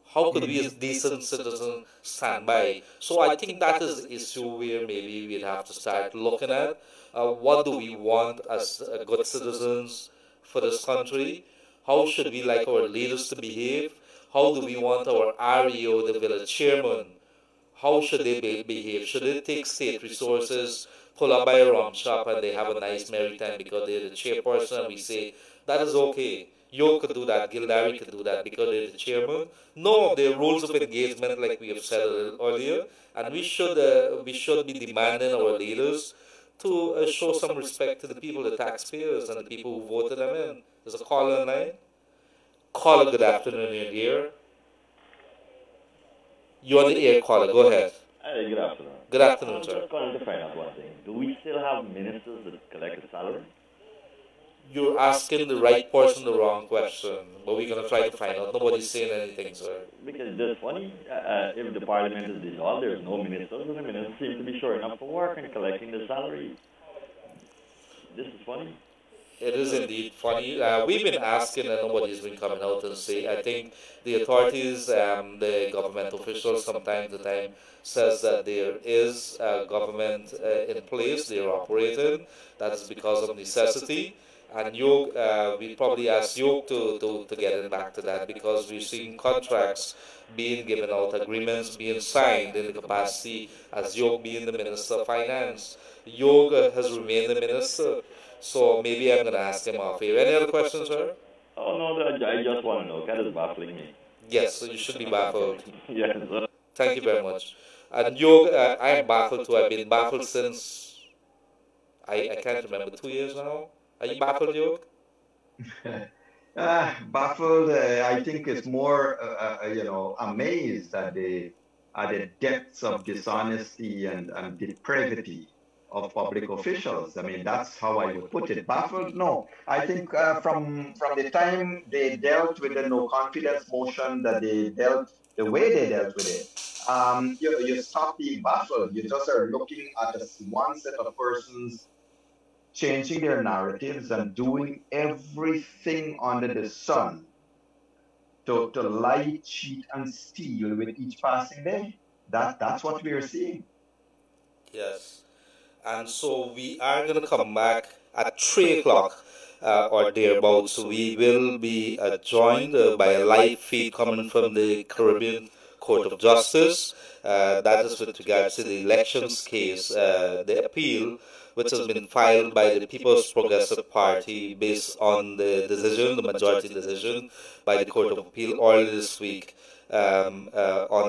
How could we as decent citizens stand by? So I think that is the issue where maybe we'd have to start looking at. What do we want as good citizens for this country? How should we like our leaders to behave? How do we want our REO, the village chairman, how should they behave? Should they take state resources, pull up by a rum shop and they have a nice merry time because they're the chairperson, and we say, that is okay. Yog could do that, Gildarie could do that because they're the chairman. No, there are rules of engagement, like we have said a little earlier, and we should be demanding our leaders to show some respect to the people, the taxpayers, and the people who voted them in. There's a caller online. Caller, good afternoon, you're here. You're on the air, caller. Go ahead. Hey, good afternoon. Good afternoon, I'm sir. just calling to find out one thing. Do we still have ministers that collect a salary? You're asking the right person the wrong question, but we're going to try to find out. Nobody's saying anything, sir. Because it's just funny, if the parliament is dissolved, there's no ministers, and the ministers seem to be showing up for work and collecting the salary. This is funny. It is indeed funny. We've been asking and nobody's been coming out and say. I think the authorities, the government officials from time to time says that there is government in place, they are operating. That's because of necessity. And Yog, we probably ask Yog to get in back to that because we've seen contracts being given out, agreements being signed in the capacity as Yog being the Minister of Finance. Yog has remained the Minister. So maybe I'm going to ask him off here. Any other questions, sir? Oh, no, I just want to know. That is baffling me. Yes, so you should be baffled. Yes. Thank you very much. And Yog, I am baffled too. I've been baffled since, I can't remember, 2 years now. Are you baffled, Yog? Baffled, I think it's more, amazed at the depths of dishonesty and depravity of public officials. I mean, that's how I would put it. Baffled? No. I think from the time they dealt with the no confidence motion, that they dealt the way they dealt with it, you stop being baffled. You just are looking at one set of persons changing their narratives and doing everything under the sun to lie, cheat, and steal with each passing day. That's what we are seeing. Yes. And so we are going to come back at 3 o'clock or thereabouts. We will be joined by a live feed coming from the Caribbean Court of Justice. That is with regards to the elections case, the appeal, which has been filed by the People's Progressive Party based on the decision, the majority decision by the Court of Appeal earlier this week on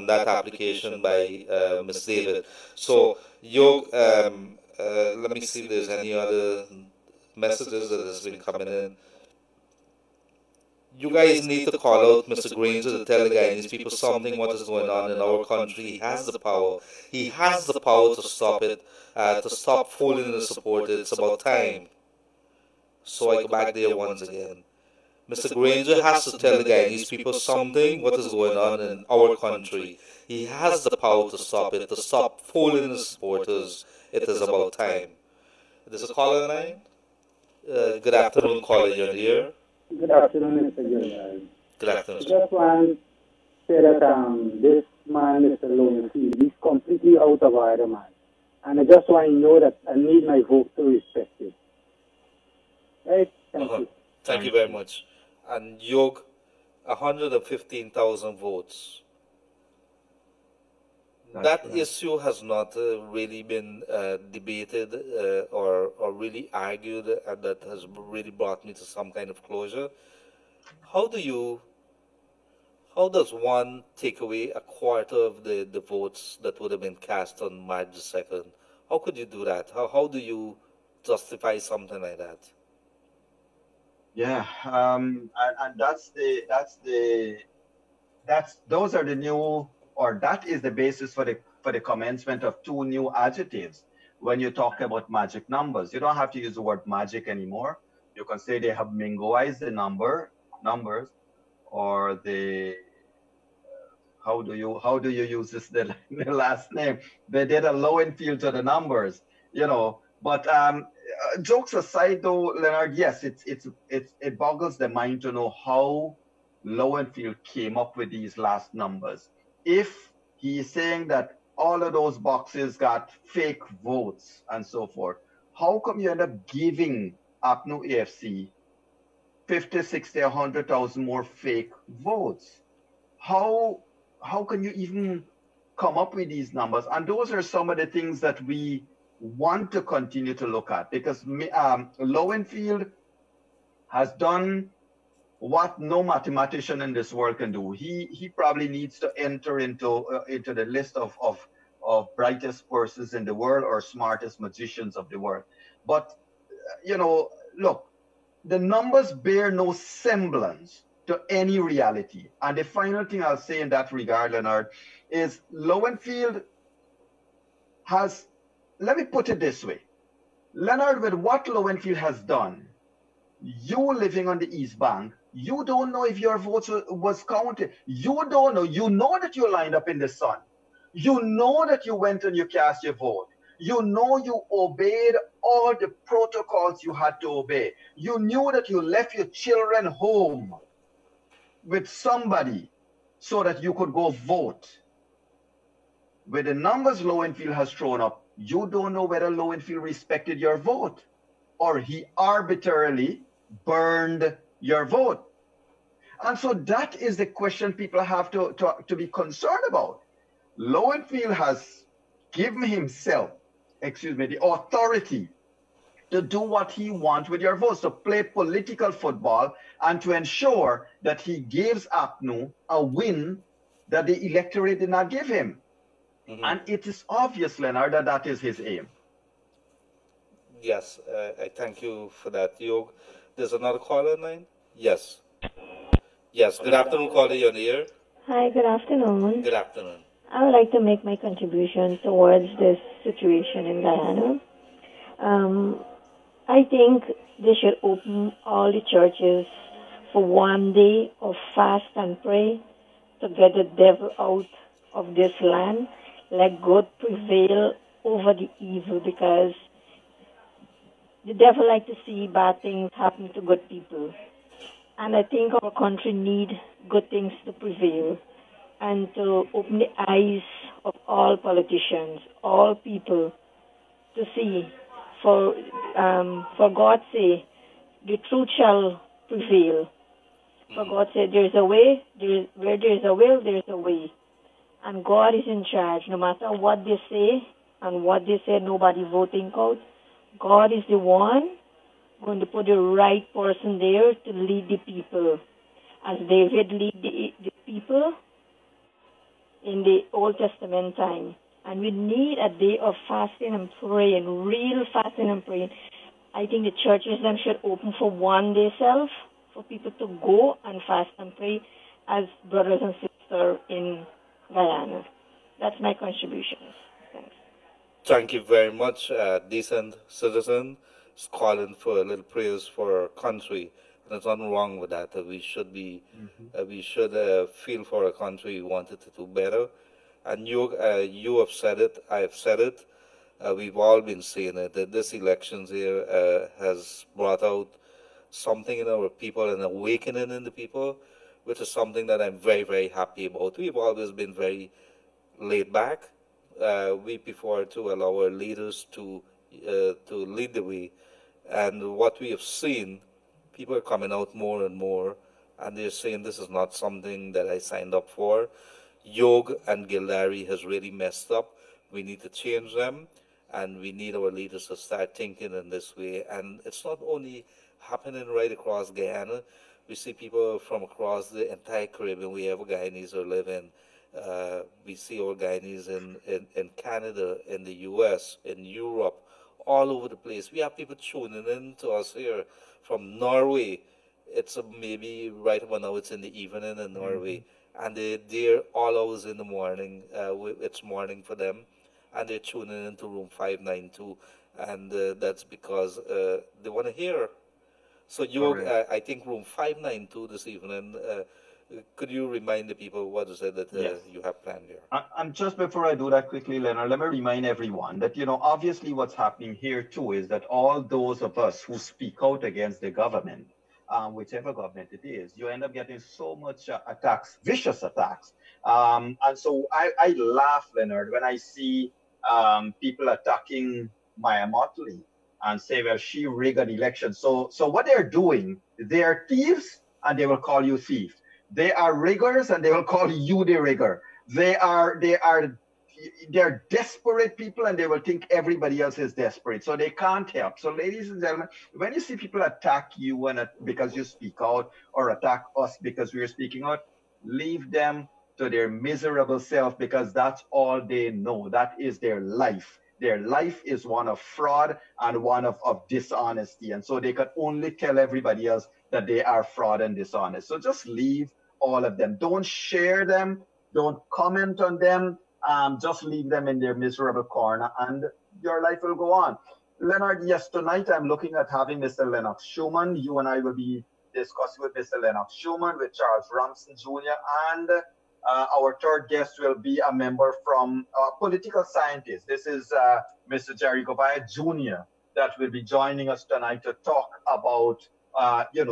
that application by Ms. David. So, Yog, let me see if there's any other messages that has been coming in. You guys need to call out Mr. Granger to tell the Guyanese people something what is going on in our country. He has the power. He has the power to stop it, to stop fooling the supporters. It's about time. So I go back there once again. Mr. Granger has to tell the Guyanese people something what is going on in our country. He has the power to stop it, to stop fooling the supporters. It is about time. There's a caller line. Good afternoon, caller. You're here. Good afternoon, Mr. Gildarie. Good afternoon. I just want to say that this man, Mr. Lowenfield, he's completely out of order, man. And I just want to know that I need my vote to respect it. Right? Thank you. Thank you very much. And Yog, 115,000 votes. That issue has not really been debated or really argued, and that has really brought me to some kind of closure. How does one take away a quarter of the votes that would have been cast on March the 2nd? How could you do that? How do you justify something like that? Yeah, and those are the new, or that is the basis for the commencement of 2 new adjectives. When you talk about magic numbers, you don't have to use the word magic anymore. You can say they have mingoized the numbers, or the how do you use this the last name? They did a Lowenfield to the numbers, But jokes aside, though, Leonard, yes, it boggles the mind to know how Lowenfield came up with these last numbers. If he is saying that all of those boxes got fake votes and so forth, how come you end up giving APNU AFC 50, 60, 100,000 more fake votes? How can you even come up with these numbers? And those are some of the things that we want to continue to look at, because Lowenfield has done what no mathematician in this world can do. He probably needs to enter into the list of brightest persons in the world or smartest magicians of the world. But look, the numbers bear no semblance to any reality. And the final thing I'll say in that regard, Leonard, is Lowenfield has, let me put it this way. Leonard, with what Lowenfield has done, you living on the East Bank, you don't know if your vote was counted. You don't know. You know that you lined up in the sun. You know that you went and you cast your vote. You know you obeyed all the protocols you had to obey. You knew that you left your children home with somebody so that you could go vote. With the numbers Lowenfield has thrown up, you don't know whether Lowenfield respected your vote or he arbitrarily burned your vote. And so that is the question people have to be concerned about. Lowenfield has given himself, the authority to do what he wants with your votes, to play political football and to ensure that he gives APNU a win that the electorate did not give him. And it is obvious, Leonard, that that is his aim. Yes, I thank you for that, Yog. There's another caller in line? Yes. Yes, good afternoon, caller, you're on the air. Hi, good afternoon. Good afternoon. I would like to make my contribution towards this situation in Guyana. I think they should open all the churches for one day of fast and pray to get the devil out of this land. Let good prevail over the evil, because the devil like to see bad things happen to good people. And I think our country need good things to prevail and to open the eyes of all politicians, all people, to see, for God's sake, the truth shall prevail. For God said, there is a way, where there is a will, there is a way. And God is in charge. No matter what they say and what they say, nobody voting out. God is the one going to put the right person there to lead the people. As David lead the people in the Old Testament time. And we need a day of fasting and praying, real fasting and praying. I think the churches then should open for one day self, for people to go and fast and pray as brothers and sisters in Guyana. That's my contribution. Thanks. Thank you very much. Decent citizen is calling for a little prayers for our country. And there's nothing wrong with that. We should be, we should feel for our country. We want it to do better. And you have said it. I have said it. We've all been saying it. That this elections here has brought out something in our people, an awakening in the people, which is something that I'm very, very happy about. We've always been very laid back. We prefer to allow our leaders to lead the way. And what we have seen, people are coming out more and more, and they're saying this is not something that I signed up for. Yog and Gildarie has really messed up. We need to change them, and we need our leaders to start thinking in this way. And it's not only happening right across Guyana. We see people from across the entire Caribbean. We have Guyanese who live in. We see our Guyanese in Canada, in the US, in Europe, all over the place. We have people tuning in to us here from Norway. It's maybe right about now it's in the evening in Norway. And they're all hours in the morning. It's morning for them. And they're tuning into room 592. And that's because they want to hear. So I think room 592 this evening, could you remind the people what is it that you have planned here? And just before I do that quickly, Leonard, let me remind everyone that, obviously what's happening here too is that all those of us who speak out against the government, whichever government it is, you end up getting so much attacks, vicious attacks. And so I laugh, Leonard, when I see people attacking Maya Motley and say, well, she rigged an election. So what they're doing, they are thieves and they will call you thief. They are riggers and they will call you the rigger. They are they're desperate people and they will think everybody else is desperate, so they can't help. So ladies and gentlemen, when you see people attack you because you speak out, or attack us because we're speaking out, leave them to their miserable self, because that's all they know. That is their life. Their life is one of fraud and one of dishonesty, and so they can only tell everybody else that they are fraud and dishonest. So just leave all of them. Don't share them, don't comment on them. Just leave them in their miserable corner and your life will go on. Leonard, yes, tonight I'm looking at having Mr. Lennox Schumann. You and I will be discussing with Mr. Lennox Schumann, with Charles Ramsden Jr., and our third guest will be a member from political scientist. This is Mr. Jerry Govaya Jr. that will be joining us tonight to talk about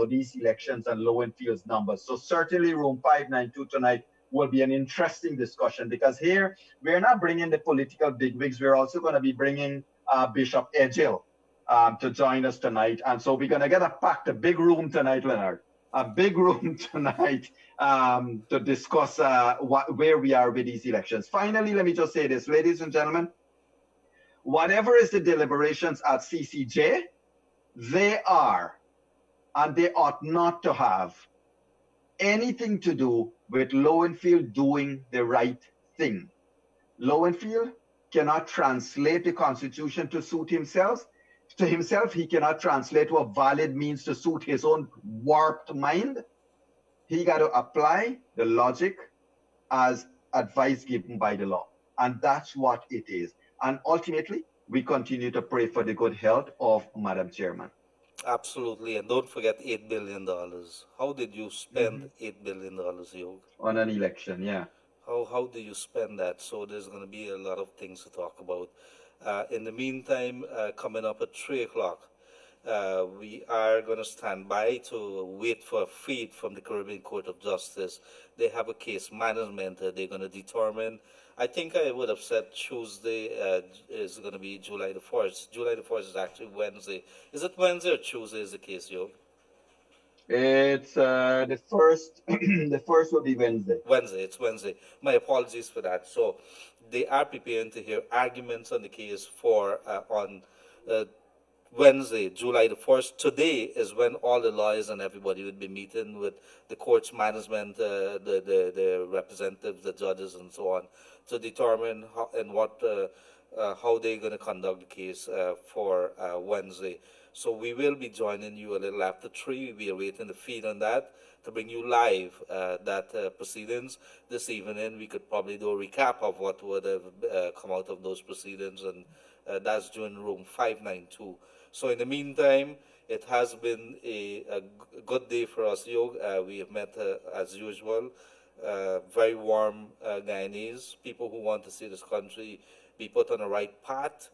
these elections and Lowenfield's numbers. So certainly room 592 tonight will be an interesting discussion, because here we're not bringing the political bigwigs. We're also going to be bringing Bishop Edgell to join us tonight. And so we're going to get a big room tonight, Leonard. A big room tonight to discuss where we are with these elections. Finally, let me just say this, ladies and gentlemen. Whatever is the deliberations at CCJ, they are, and they ought not to have anything to do with Lowenfield doing the right thing. Lowenfield cannot translate the Constitution to suit himself. To himself, he cannot translate what valid means to suit his own warped mind. He got to apply the logic as advice given by the law. And that's what it is. And ultimately, we continue to pray for the good health of Madam Chairman. Absolutely, and don't forget $8 billion. How did you spend $8 billion, Yog? On an election, yeah. How do you spend that? So there's going to be a lot of things to talk about. In the meantime, coming up at 3 o'clock, we are going to stand by to wait for a feed from the Caribbean Court of Justice. They have a case management. They're going to determine. I think I would have said Tuesday is going to be July the 4th. July the 4th is actually Wednesday. Is it Wednesday or Tuesday is the case, Yog? It's the first. The first will be Wednesday. Wednesday, it's Wednesday. My apologies for that. So they are preparing to hear arguments on the case for on Wednesday, July the 1st. Today is when all the lawyers and everybody would be meeting with the court's management, the representatives, the judges, and so on, to determine how they're going to conduct the case for Wednesday. So we will be joining you a little after 3. We are waiting the feed on that to bring you live that proceedings. This evening we could probably do a recap of what would have come out of those proceedings, and that's during room 592. So in the meantime, it has been a good day for us, Yog. We have met, as usual, very warm Guyanese, people who want to see this country be put on the right path.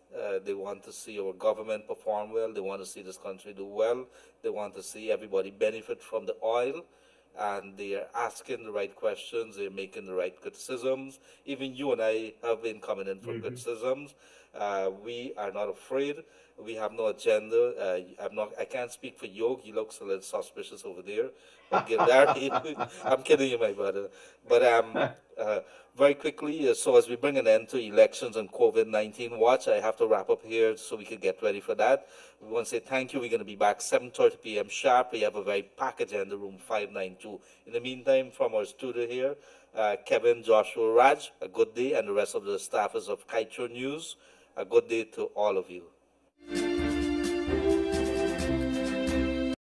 They want to see our government perform well. They want to see this country do well. They want to see everybody benefit from the oil. And they are asking the right questions. They're making the right criticisms. Even you and I have been coming in for criticisms. We are not afraid. We have no agenda. I can't speak for Yog. He looks a little suspicious over there. But Gildarie, I'm kidding you, my brother. But very quickly, so as we bring an end to elections and COVID-19 watch, I have to wrap up here so we can get ready for that. We want to say thank you. We're going to be back 7:30 p.m. sharp. We have a very packed agenda, room 592. In the meantime, from our studio here, Kevin, Joshua, Raj, a good day, and the rest of the staffers of Kaicho News, a good day to all of you.